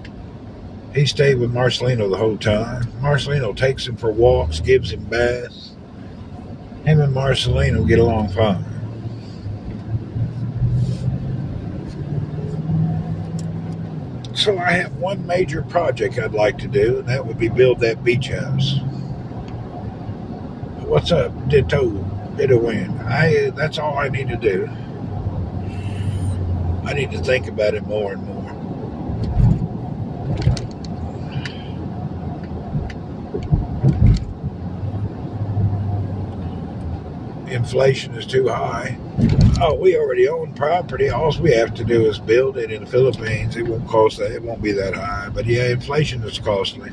He stayed with Marcelino the whole time. Marcelino takes him for walks, gives him baths. Him and Marcelino get along fine. So I have one major project I'd like to do, and that would be build that beach house. What's up, Ditto Win? That's all I need to do. I need to think about it more and more. Inflation is too high. Oh, we already own property. All we have to do is build it in the Philippines. It won't cost that. It won't be that high. But yeah, inflation is costly.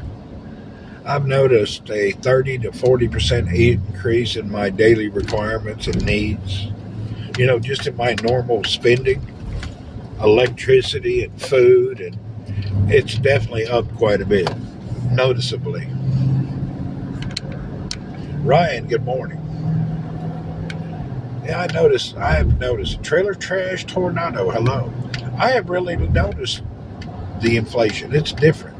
I've noticed a 30 to 40% increase in my daily requirements and needs. You know, just in my normal spending, electricity and food, and it's definitely up quite a bit, noticeably. Ryan, good morning. Yeah, I have noticed trailer trash tornado. Hello. I have really noticed the inflation. It's different.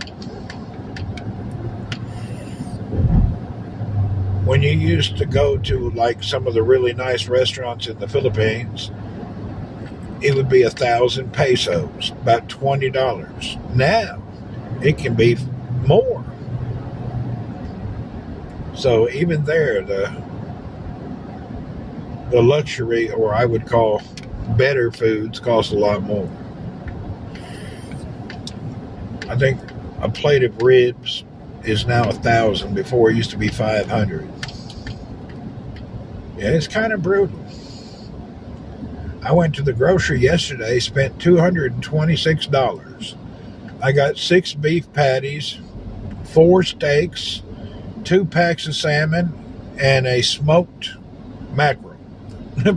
When you used to go to like some of the really nice restaurants in the Philippines, it would be 1,000 pesos, about $20. Now, it can be more. So even there, the luxury, or I would call better foods, cost a lot more. I think a plate of ribs is now 1,000. Before it used to be 500. Yeah, it's kind of brutal. I went to the grocery yesterday, spent $226. I got 6 beef patties, 4 steaks, 2 packs of salmon, and a smoked mackerel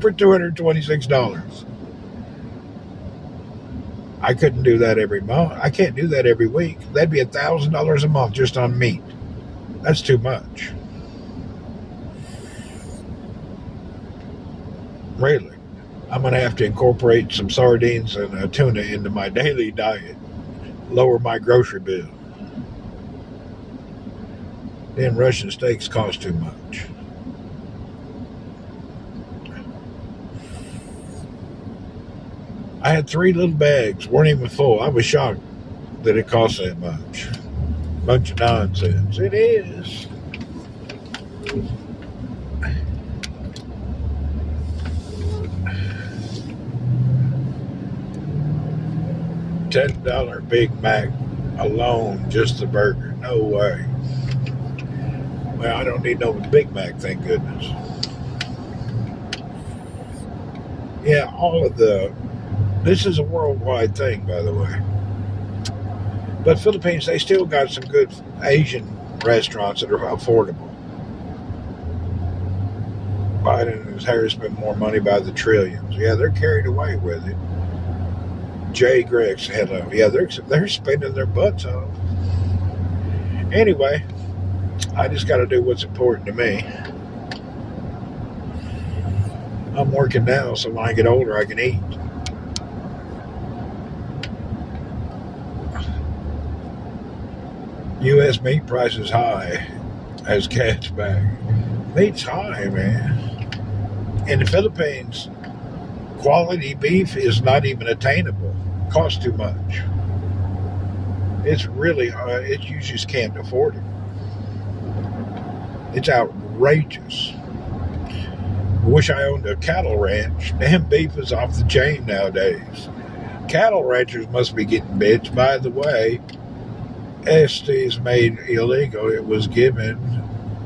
for $226. I couldn't do that every month. I can't do that every week. That'd be $1,000 a month just on meat. That's too much. Really. I'm going to have to incorporate some sardines and tuna into my daily diet. Lower my grocery bill. Then Russian steaks cost too much. I had 3 little bags, weren't even full. I was shocked that it cost that much. Bunch of nonsense. It is. $10 Big Mac alone, just the burger. No way. Well, I don't need no Big Mac, thank goodness. Yeah, this is a worldwide thing, by the way. But Philippines, they still got some good Asian restaurants that are affordable. Biden and Harris spend more money by the trillions. Yeah, they're carried away with it. Jay Greg's hello. Yeah, they're spending their butts off. Anyway, I just got to do what's important to me. I'm working now, so when I get older, I can eat. U.S. meat prices high as cat's back. Meat's high, man. In the Philippines, quality beef is not even attainable. Costs too much. It's really, you just can't afford it. It's outrageous. I wish I owned a cattle ranch. Damn, beef is off the chain nowadays. Cattle ranchers must be getting bitched. By the way, STs made illegal. It was given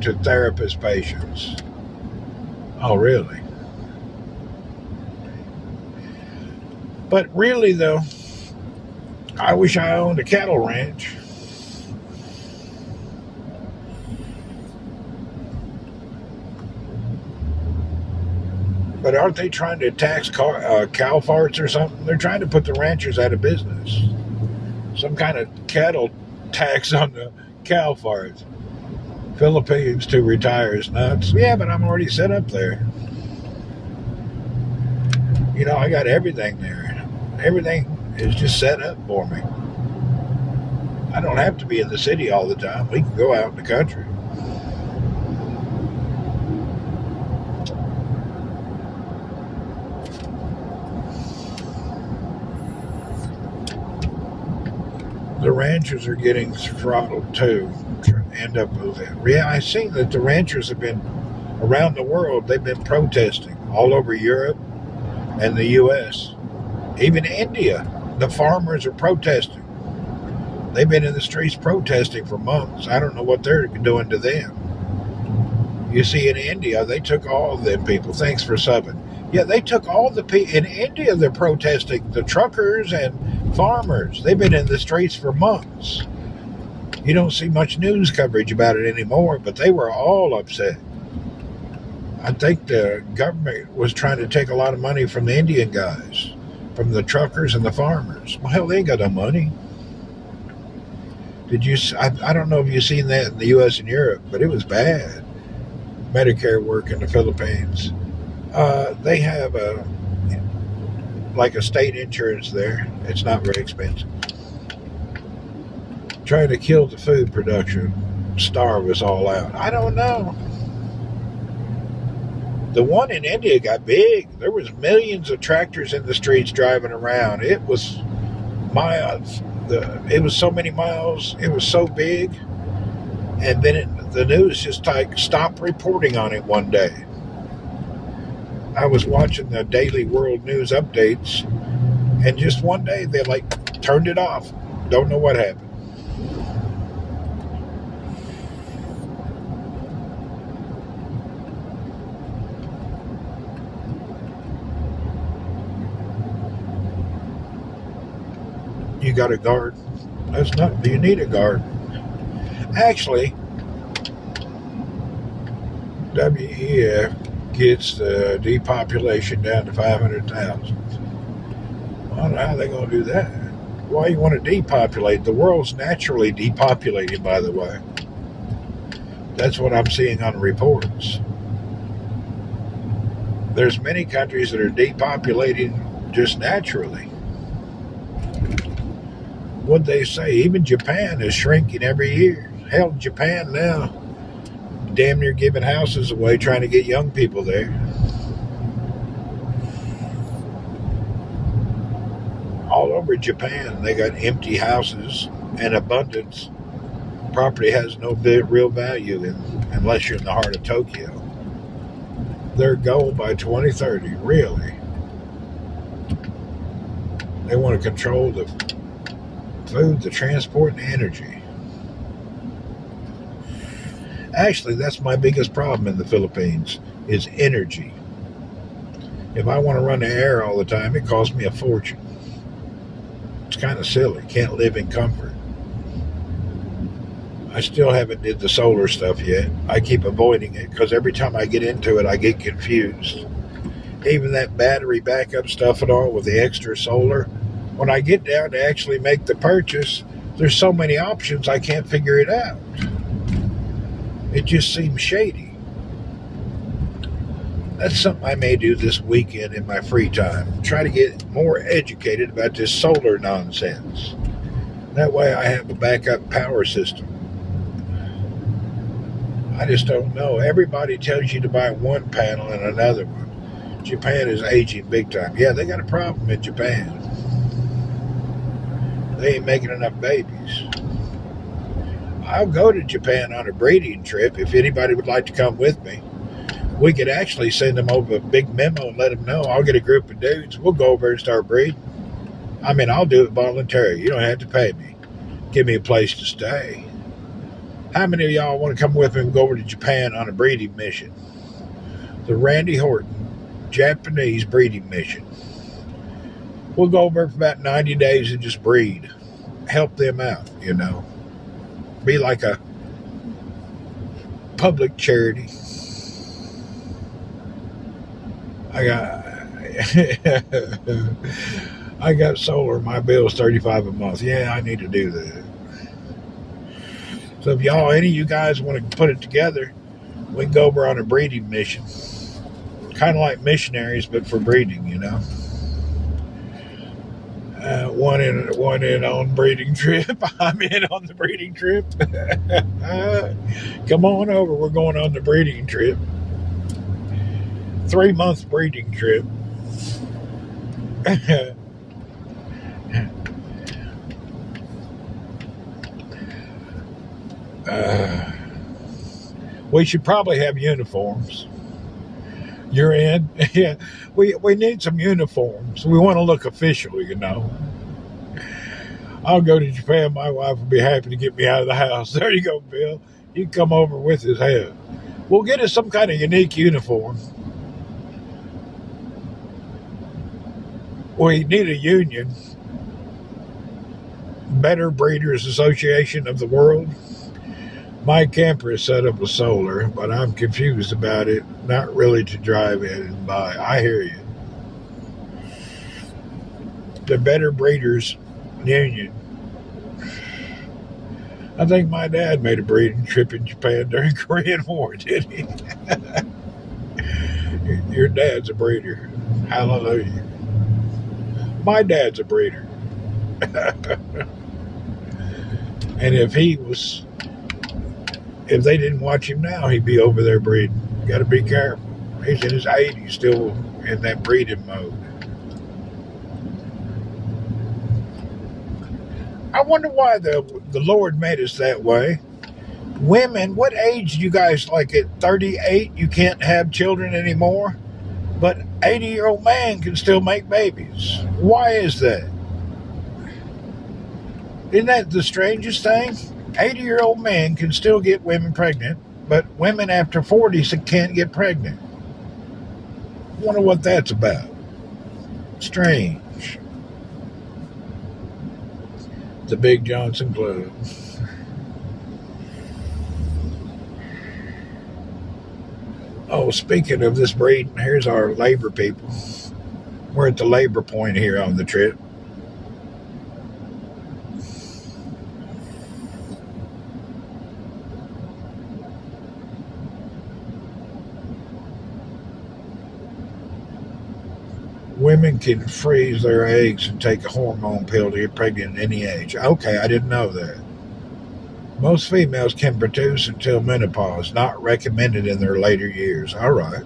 to therapist patients. Oh, really? But really, though, I wish I owned a cattle ranch. But aren't they trying to tax cow farts or something? They're trying to put the ranchers out of business. Some kind of cattle tax on the cow farts. Philippines to retire is nuts. Yeah, but I'm already set up there. You know, I got everything there. Everything is just set up for me. I don't have to be in the city all the time. We can go out in the country. The ranchers are getting throttled too. End up with it. Yeah, I've seen that the ranchers have been around the world. They've been protesting all over Europe and the U.S. Even India, the farmers are protesting. They've been in the streets protesting for months. I don't know what they're doing to them. You see, in India, they took all of them people. Thanks for subbing. Yeah, they took all the people. In India, they're protesting the truckers and farmers. They've been in the streets for months. You don't see much news coverage about it anymore, but they were all upset. I think the government was trying to take a lot of money from the Indian guys, from the truckers and the farmers. Well, hell, they ain't got no money. Did you? I don't know if you've seen that in the U.S. and Europe, but it was bad. Medicare work in the Philippines. They have a state insurance there. It's not very expensive. Trying to kill the food production, starve us all out. I don't know. The one in India got big. There was millions of tractors in the streets driving around. It was miles. It was so many miles. It was so big. And then the news just stopped reporting on it one day. I was watching the daily world news updates, and just one day they turned it off. Don't know what happened. You got a garden? That's not. Do you need a garden? Actually, WEF gets the depopulation down to 500,000. I don't know how they're going to do that. Why you want to depopulate? The world's naturally depopulated, by the way. That's what I'm seeing on reports. There's many countries that are depopulating just naturally. What'd they say? Even Japan is shrinking every year. Hell, Japan now, damn near giving houses away, trying to get young people there. over in Japan, they got empty houses and abundance. Property has no real value unless you're in the heart of Tokyo. Their goal by 2030, really. They want to control the food, the transport, and the energy. Actually, that's my biggest problem in the Philippines, is energy. If I want to run the air all the time, it costs me a fortune. It's kind of silly. Can't live in comfort. I still haven't did the solar stuff yet. I keep avoiding it because every time I get into it, I get confused. Even that battery backup stuff and all with the extra solar, when I get down to actually make the purchase, there's so many options I can't figure it out. It just seems shady. That's something I may do this weekend in my free time. Try to get more educated about this solar nonsense. That way I have a backup power system. I just don't know. Everybody tells you to buy one panel and another one. Japan is aging big time. Yeah, they got a problem in Japan. They ain't making enough babies. I'll go to Japan on a breeding trip if anybody would like to come with me. We could actually send them over a big memo and let them know. I'll get a group of dudes. We'll go over and start breeding. I mean, I'll do it voluntarily. You don't have to pay me. Give me a place to stay. How many of y'all want to come with me and go over to Japan on a breeding mission? The Randy Horton Japanese breeding mission. We'll go over for about 90 days and just breed. Help them out, you know. Be like a public charity. I got solar. My bill's $35 a month. Yeah, I need to do that. So if any of you guys want to put it together, we can go over on a breeding mission. Kind of like missionaries, but for breeding, you know. One in on breeding trip. I'm in on the breeding trip. Come on over. We're going on the breeding trip. 3-month breeding trip. We should probably have uniforms. You're in? Yeah. We need some uniforms. We want to look official, you know. I'll go to Japan. My wife will be happy to get me out of the house. There you go, Bill. You can come over with his head. We'll get us some kind of unique uniform. We need a union. Better Breeders Association of the World. My camper is set up with solar, but I'm confused about it. Not really to drive in and buy. I hear you. The Better Breeders Union. I think my dad made a breeding trip in Japan during the Korean War, did he? Your dad's a breeder. Hallelujah. My dad's a breeder. And if they didn't watch him now, he'd be over there breeding. Got to be careful. He's in his 80s, still in that breeding mode. I wonder why the Lord made us that way. Women, what age do you guys like? At 38, you can't have children anymore? But 80-year-old man can still make babies. Why is that? Isn't that the strangest thing? 80-year-old men can still get women pregnant, but women after 40 can't get pregnant. I wonder what that's about. Strange. The Big Johnson Club. Oh, speaking of this breeding, here's our labor people. We're at the labor point here on the trip. Women can freeze their eggs and take a hormone pill to get pregnant at any age. Okay, I didn't know that. Most females can produce until menopause, not recommended in their later years. All right.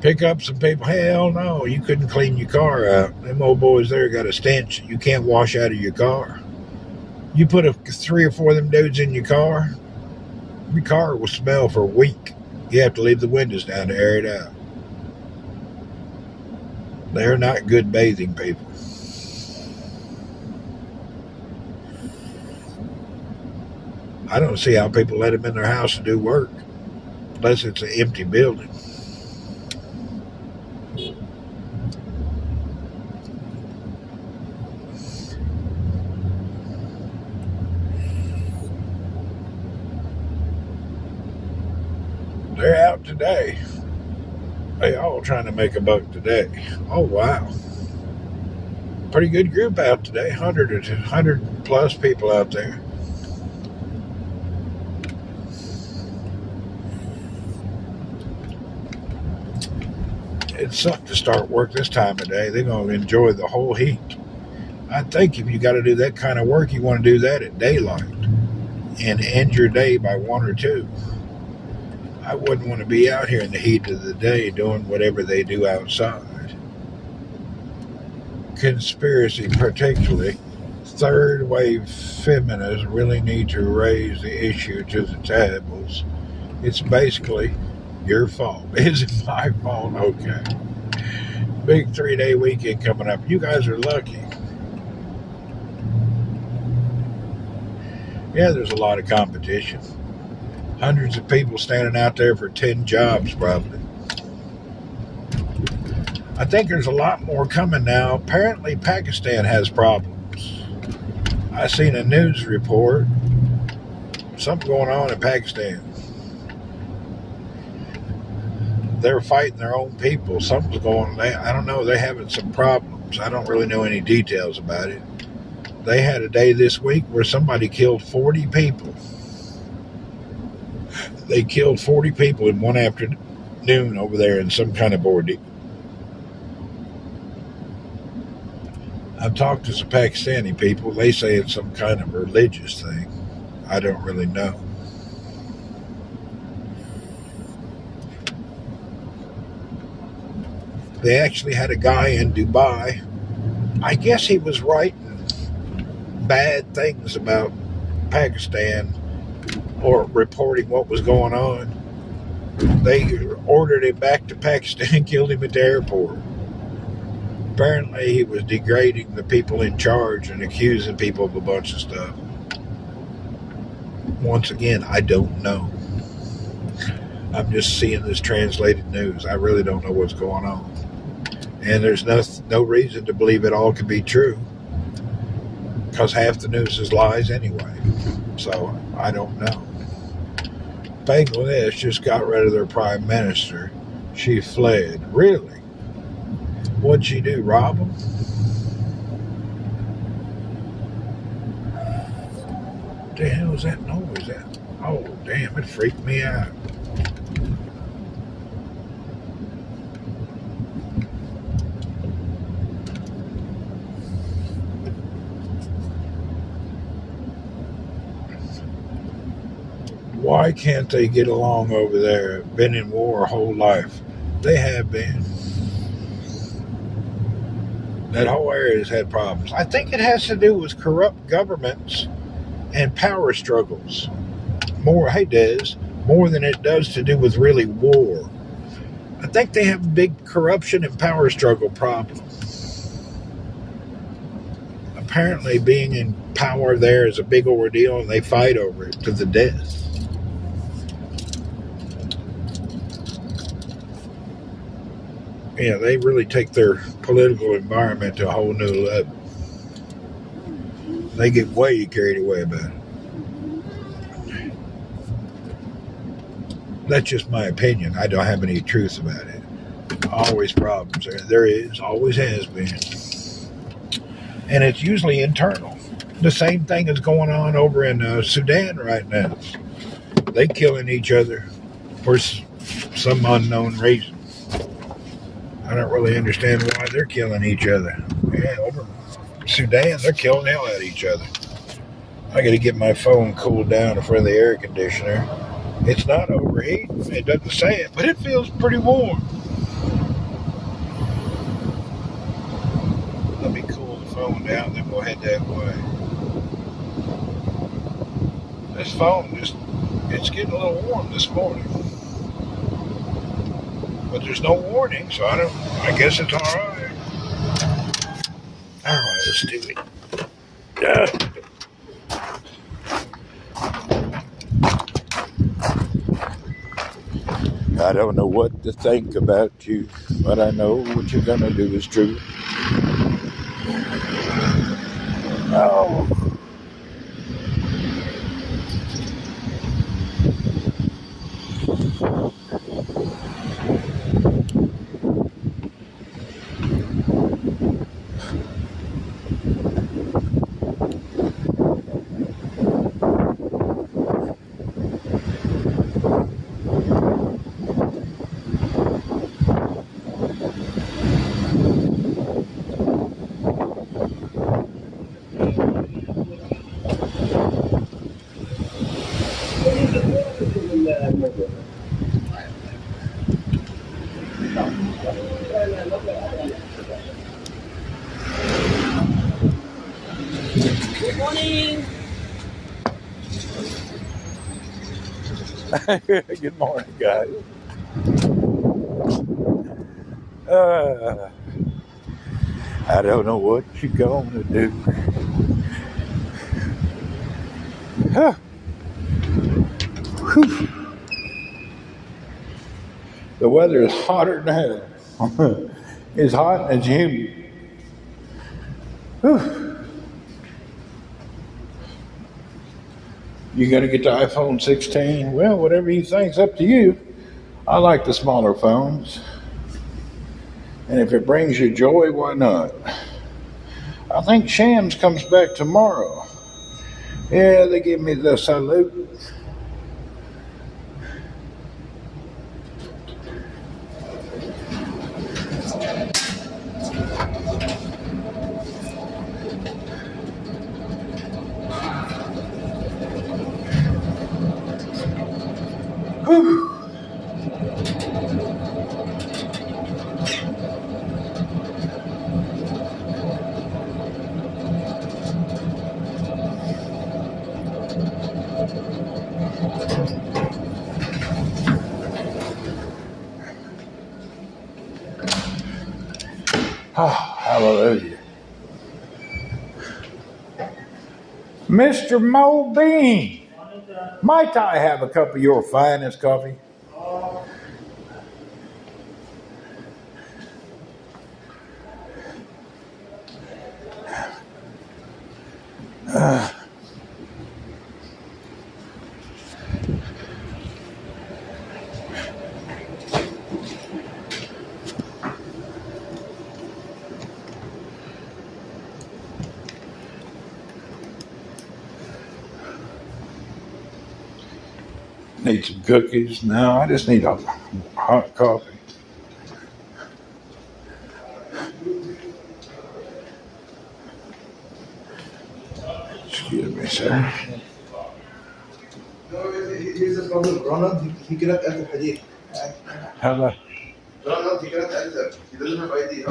Pick up some people. Hell no, you couldn't clean your car out. Them old boys there got a stench you can't wash out of your car. You put 3 or 4 of them dudes in your car will smell for a week. You have to leave the windows down to air it out. They're not good bathing people. I don't see how people let them in their house to do work unless it's an empty building. They're out today. They all trying to make a buck today. Oh, wow. Pretty good group out today. 100 plus people out there. It sucked to start work this time of day. They're going to enjoy the whole heat. I think if you got to do that kind of work, you want to do that at daylight and end your day by 1 or 2. I wouldn't want to be out here in the heat of the day doing whatever they do outside. Conspiracy, particularly third wave feminists, really need to raise the issue to the tables. It's basically your fault. Is it my fault? Okay. Big 3-day weekend coming up. You guys are lucky. Yeah, there's a lot of competition. Hundreds of people standing out there for 10 jobs, probably. I think there's a lot more coming now. Apparently, Pakistan has problems. I seen a news report. Something going on in Pakistan. They're fighting their own people. Something's going on. I don't know. They're having some problems. I don't really know any details about it. They had a day this week where somebody killed 40 people. They killed 40 people in one afternoon over there in some kind of ordeal. I've talked to some Pakistani people. They say it's some kind of religious thing. I don't really know. They actually had a guy in Dubai. I guess he was writing bad things about Pakistan or reporting what was going on. They ordered him back to Pakistan and killed him at the airport. Apparently he was degrading the people in charge and accusing people of a bunch of stuff. Once again, I don't know. I'm just seeing this translated news. I really don't know what's going on. And there's no reason to believe it all could be true, because half the news is lies anyway. So I don't know. Bangladesh just got rid of their prime minister. She fled. Really? What'd she do? Rob them? What the hell is that noise? Oh, damn, it freaked me out. Why can't they get along over there? Been in war a whole life. They have been. That whole area has had problems. I think it has to do with corrupt governments and power struggles. More than it does to do with really war. I think they have big corruption and power struggle problems. Apparently being in power there is a big ordeal and they fight over it to the death. Yeah, they really take their political environment to a whole new level. They get way carried away about it. That's just my opinion. I don't have any truth about it. Always problems there. There is, always has been. And it's usually internal. The same thing is going on over in Sudan right now. They killing each other for some unknown reason. I don't really understand why they're killing each other. Yeah, over in Sudan, they're killing the hell out of each other. I got to get my phone cooled down in front of the air conditioner. It's not overheating. It doesn't say it, but it feels pretty warm. down, then we'll head that way. This phone it's getting a little warm this morning. But there's no warning, so I guess it's alright. Alright, let's do it. I don't know what to think about you, but I know what you're gonna do is true. Oh. Good morning. Good morning, guys. I don't know what you're gonna do. Huh. The weather is hotter than hell. It's hot and it's humid. Whew. You gonna get the iPhone 16? Well, whatever you think's up to you. I like the smaller phones. And if it brings you joy, why not? I think Shams comes back tomorrow. Yeah, they give me the salute. Whew. Oh, hallelujah. Mr. Mo Bean, might I have a cup of your finest coffee? Need some cookies? No, I just need a hot coffee. Excuse me, sir. Here's the problem. Ronald, he cannot enter Hadith. Hello. Ronald, he cannot enter. He doesn't have ID.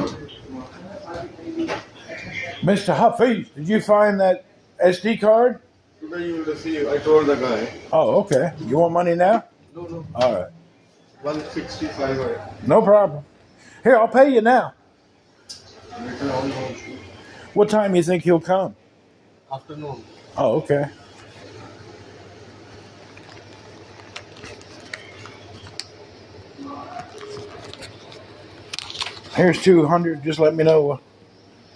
Mr. Hafiz, did you find that SD card? Today you will receive. I told the guy. Oh, okay. You want money now? No. All right. 165. No problem. Here, I'll pay you now. What time do you think he'll come? Afternoon. Oh, okay. Here's 200. Just let me know.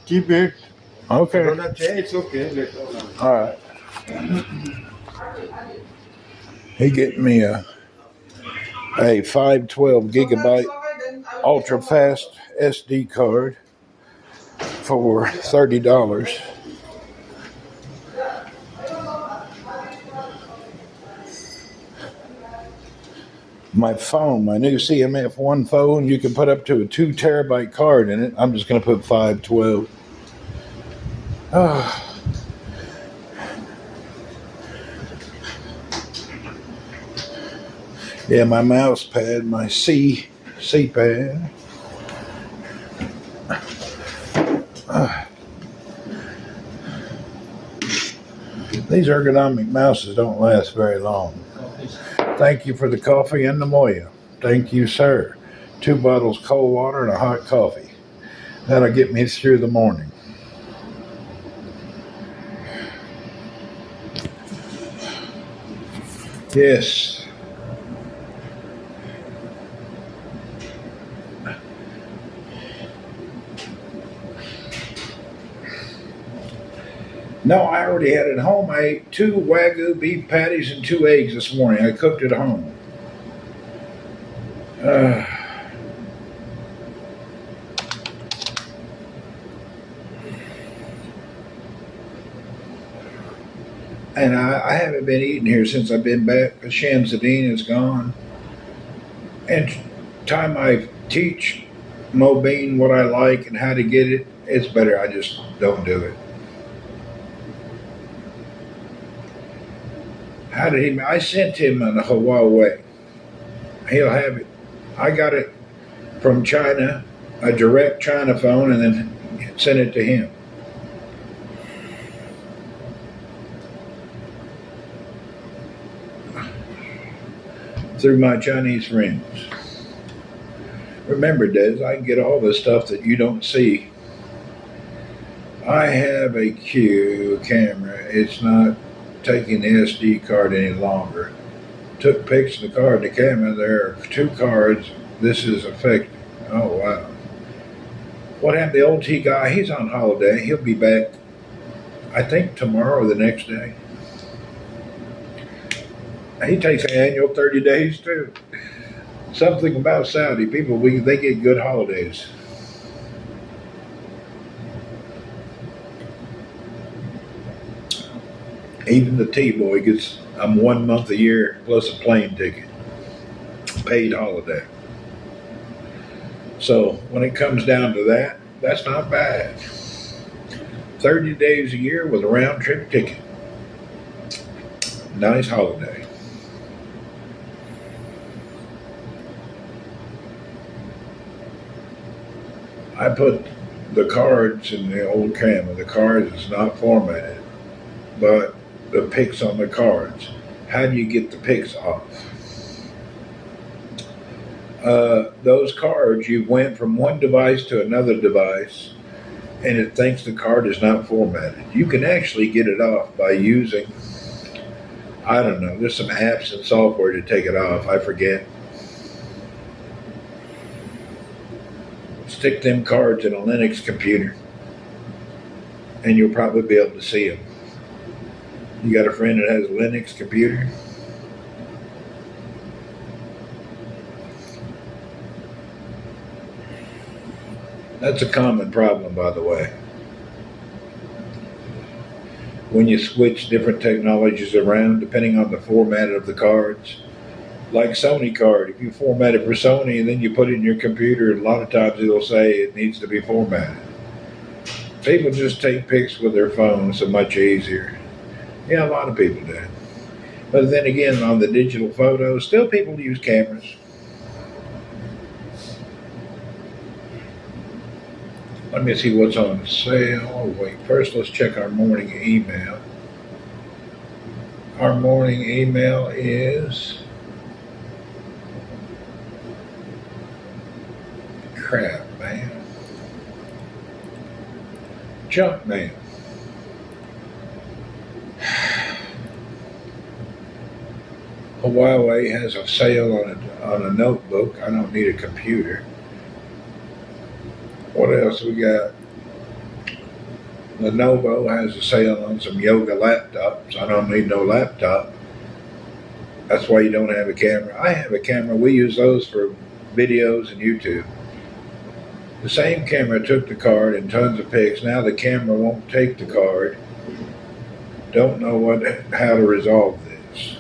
Keep it. Okay. Don't have change. It's okay. Later on. All right. He getting me a 512 gigabyte ultra fast SD card for $30. My phone, my new CMF1 phone, you can put up to a 2 terabyte card in it. I'm just going to put 512. Oh. Yeah, my mouse pad, my C pad. These ergonomic mouses don't last very long. Thank you for the coffee and the Moya. Thank you, sir. 2 bottles cold water and a hot coffee. That'll get me through the morning. Yes. No, I already had it at home. I ate 2 Wagyu beef patties and 2 eggs this morning. I cooked it at home. And I haven't been eating here since I've been back. Shamsuddin is gone. And time I teach Mobeen what I like and how to get it, it's better I just don't do it. How did he? I sent him on a Huawei. He'll have it. I got it from China, a direct China phone, and then sent it to him. Through my Chinese friends. Remember, Des, I can get all the stuff that you don't see. I have a Q camera. It's not taking the SD card any longer. Took pics of the card and the camera. There are 2 cards. This is affecting. Oh, wow. What happened to the old T guy? He's on holiday. He'll be back, I think, tomorrow or the next day. He takes an annual 30 days too. Something about Saudi people, they get good holidays. Even the T-boy gets 1 month a year plus a plane ticket. Paid holiday. So when it comes down to that, that's not bad. 30 days a year with a round trip ticket. Nice holiday. I put the cards in the old camera. The card is not formatted, but the pics on the cards. How do you get the pics off? Those cards, you went from one device to another device, and it thinks the card is not formatted. You can actually get it off by using, I don't know, there's some apps and software to take it off. I forget. Stick them cards in a Linux computer, and you'll probably be able to see them. You got a friend that has a Linux computer? That's a common problem, by the way. When you switch different technologies around, depending on the format of the cards, like Sony card, if you format it for Sony and then you put it in your computer, a lot of times it'll say it needs to be formatted. People just take pics with their phones so much easier. Yeah, a lot of people do. But then again, on the digital photos, still people use cameras. Let me see what's on sale. Oh, wait, first let's check our morning email. Our morning email is... crap, man. Junk mail. Huawei has a sale on a notebook. I don't need a computer. What else we got? Lenovo has a sale on some yoga laptops. I don't need no laptop. That's why you don't have a camera. I have a camera. We use those for videos and YouTube. The same camera took the card and tons of pics. Now the camera won't take the card. Don't know how to resolve this.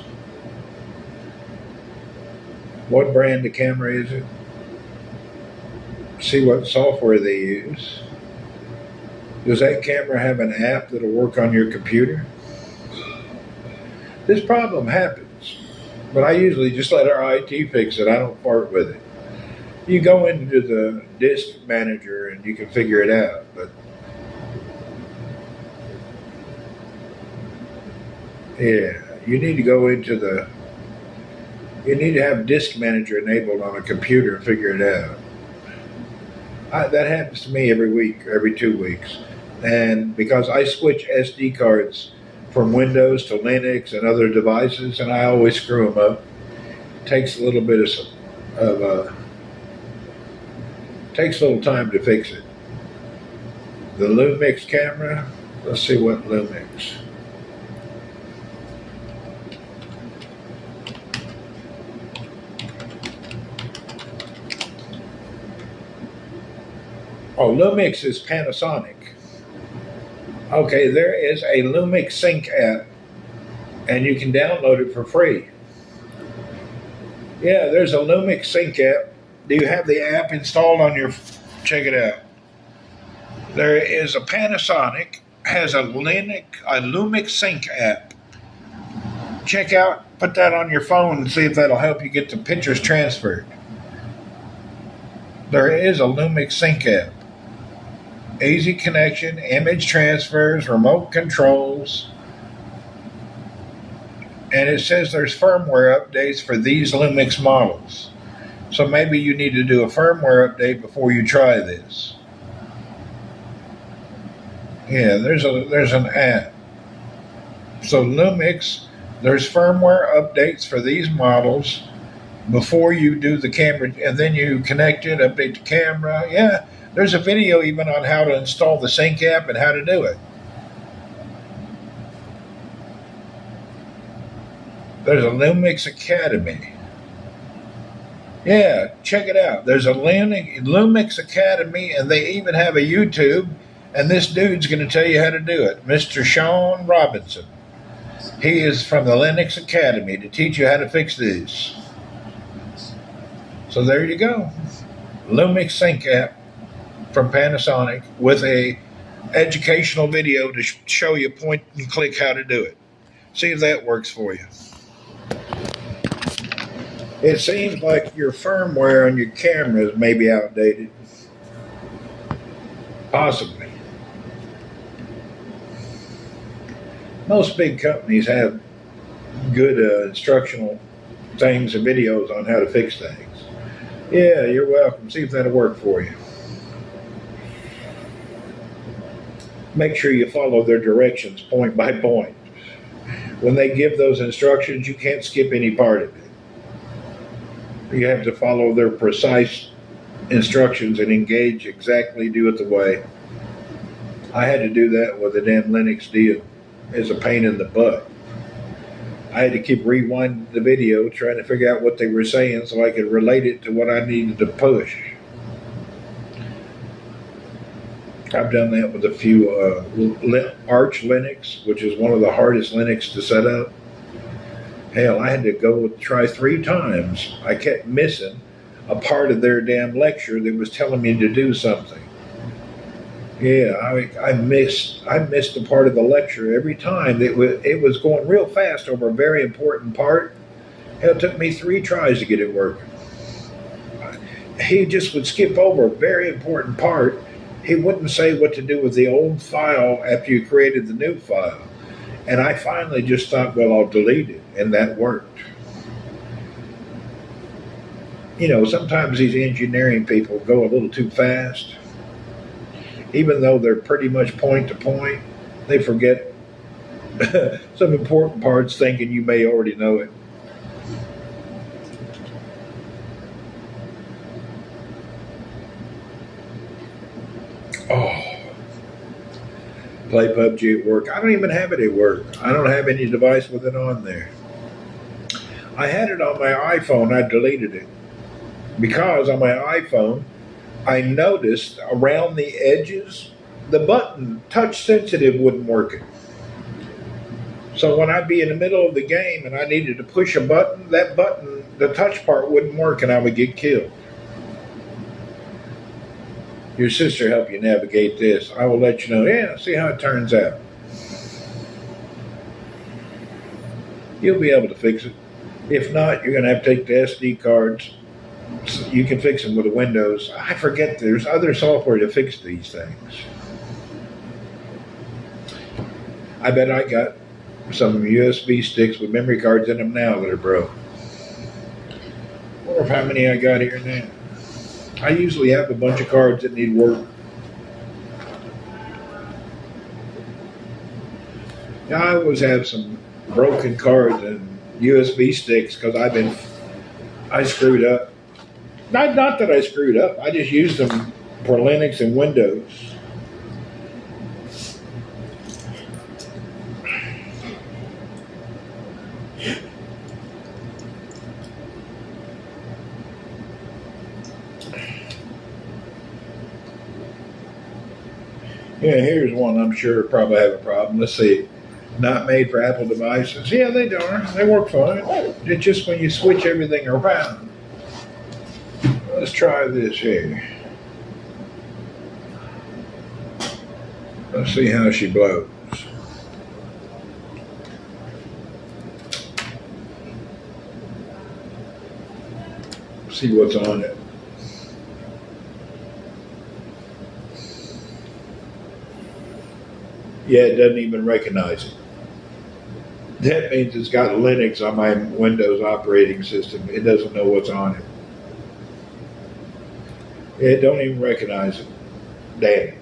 What brand of camera is it? See what software they use. Does that camera have an app that'll work on your computer? This problem happens, but I usually just let our IT fix it. I don't fart with it. You go into the disk manager and you can figure it out, but Yeah, you need to go into you need to have disk manager enabled on a computer and figure it out. That happens to me every week, every 2 weeks. And because I switch SD cards from Windows to Linux and other devices, and I always screw them up. Takes a little bit takes a little time to fix it. The Lumix camera, let's see what Lumix. Oh, Lumix is Panasonic. Okay, there is a Lumix Sync app, and you can download it for free. Yeah, there's a Lumix Sync app. Do you have the app installed on your? Check it out. There is a Panasonic has a Lumix Sync app. Check out, put that on your phone and see if that'll help you get the pictures transferred. There is a Lumix Sync app. Easy connection, image transfers, remote controls. And it says there's firmware updates for these Lumix models. So maybe you need to do a firmware update before you try this. Yeah, there's an app. So Lumix, there's firmware updates for these models before you do the camera, and then you connect it, update the camera. Yeah, there's a video even on how to install the Sync app and how to do it. There's a Lumix Academy. Yeah, check it out. There's a Lumix Academy, and they even have a YouTube, and this dude's going to tell you how to do it. Mr. Sean Robinson. He is from the Linux Academy to teach you how to fix this. So there you go. Lumix Sync app from Panasonic with a educational video to show you point and click how to do it. See if that works for you. It seems like your firmware on your cameras may be outdated. Possibly. Most big companies have good instructional things and videos on how to fix things. Yeah, you're welcome. See if that'll work for you. Make sure you follow their directions point by point. When they give those instructions, you can't skip any part of it. You have to follow their precise instructions and engage exactly, do it the way. I had to do that with a damn Linux deal. It's a pain in the butt. I had to keep rewinding the video, trying to figure out what they were saying so I could relate it to what I needed to push. I've done that with a few Arch Linux, which is one of the hardest Linux to set up. Hell, I had to go try 3 times. I kept missing a part of their damn lecture that was telling me to do something. Yeah, I missed a part of the lecture every time. It was going real fast over a very important part. Hell, it took me 3 tries to get it working. He just would skip over a very important part. He wouldn't say what to do with the old file after you created the new file. And I finally just thought, well, I'll delete it. And that worked. You know, sometimes these engineering people go a little too fast. Even though they're pretty much point to point, they forget some important parts thinking you may already know it. Oh. Play PUBG at work. I don't even have it at work. I don't have any device with it on there. I had it on my iPhone. I deleted it. Because on my iPhone, I noticed around the edges, the button, touch sensitive, wouldn't work. So when I'd be in the middle of the game and I needed to push a button, that button, the touch part wouldn't work and I would get killed. Your sister helped you navigate this. I will let you know. Yeah, see how it turns out. You'll be able to fix it. If not, you're going to have to take the SD cards. You can fix them with the Windows. I forget there's other software to fix these things. I bet I got Some of them USB sticks with memory cards in them now that are broke. I wonder how many I got here now. I usually have a bunch of cards that need work. Yeah, I always have some broken cards and USB sticks because I screwed up. Not that I screwed up. I just used them for Linux and Windows. Yeah, here's one I'm sure probably have a problem. Let's see. Not made for Apple devices. Yeah, they are. They work fine. It's just when you switch everything around. Let's try this here. Let's see how she blows. See what's on it. Yeah, it doesn't even recognize it. That means it's got Linux on my Windows operating system. It doesn't know what's on it. It don't even recognize it. Damn it.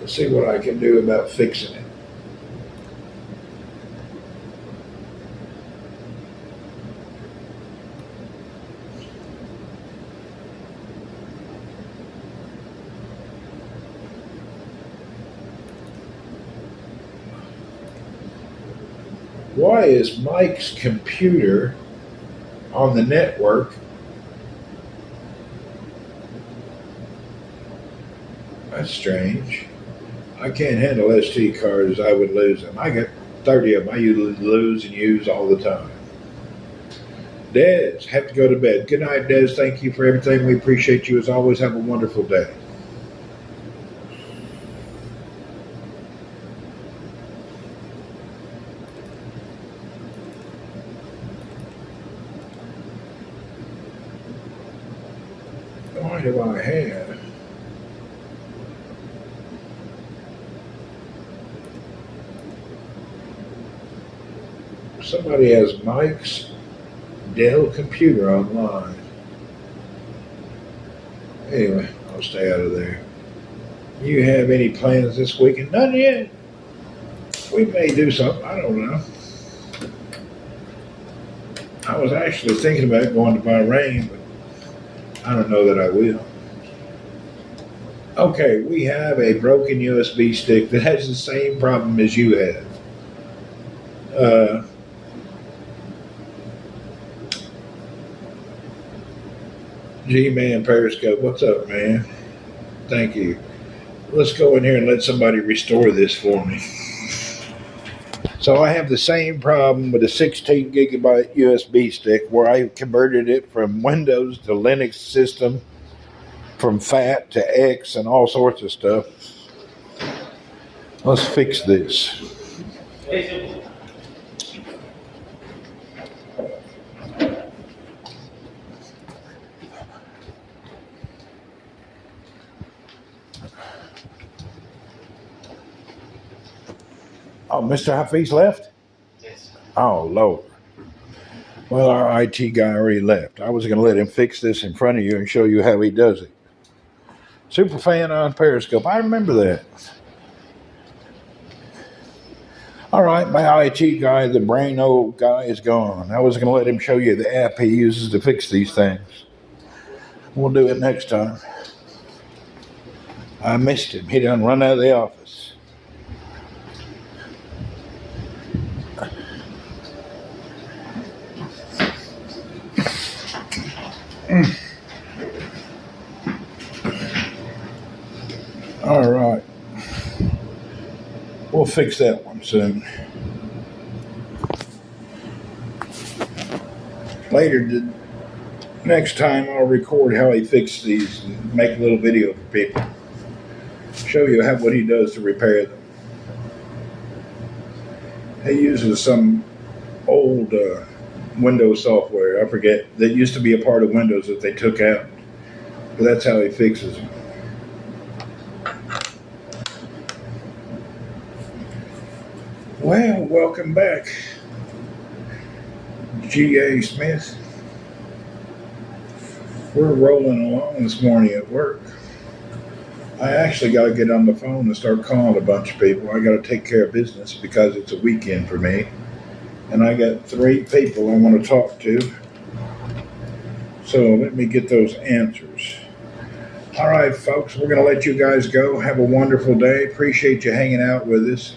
Let's see what I can do about fixing it. Why is Mike's computer on the network? That's strange. I can't handle SD cards. I would lose them. I got 30 of them. I lose and use all the time. Des, have to go to bed. Good night, Des. Thank you for everything. We appreciate you as always. Have a wonderful day. What do I have? Somebody has Mike's Dell computer online. Anyway, I'll stay out of there. You have any plans this weekend? None yet. We may do something. I don't know. I was actually thinking about going to Bahrain, but I don't know that I will. Okay, we have a broken USB stick that has the same problem as you have. G-Man Periscope, what's up, man? Thank you. Let's go in here and let somebody restore this for me. So I have the same problem with a 16 gigabyte USB stick where I converted it from Windows to Linux system, from FAT to X and all sorts of stuff. Let's fix this. Oh, Mr. Hafiz left? Yes. Oh, Lord. Well, our IT guy already left. I was going to let him fix this in front of you and show you how he does it. Super fan on Periscope. I remember that. All right, my IT guy, the brain old guy, is gone. I was going to let him show you the app he uses to fix these things. We'll do it next time. I missed him. He done run out of the office. All right. We'll fix that one soon. Later, next time I'll record how he fixed these and make a little video for people. Show you what he does to repair them. He uses some old Windows software, I forget, that used to be a part of Windows that they took out. But that's how he fixes them. Well, welcome back, G.A. Smith. We're rolling along this morning at work. I actually got to get on the phone and start calling a bunch of people. I got to take care of business because it's a weekend for me. And I got 3 people I want to talk to. So let me get those answers. All right, folks, we're going to let you guys go. Have a wonderful day. Appreciate you hanging out with us.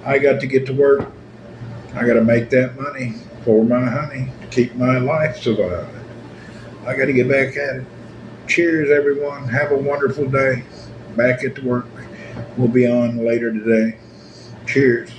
I got to get to work. I got to make that money for my honey to keep my life surviving. I got to get back at it. Cheers, everyone. Have a wonderful day. Back at the work. We'll be on later today. Cheers.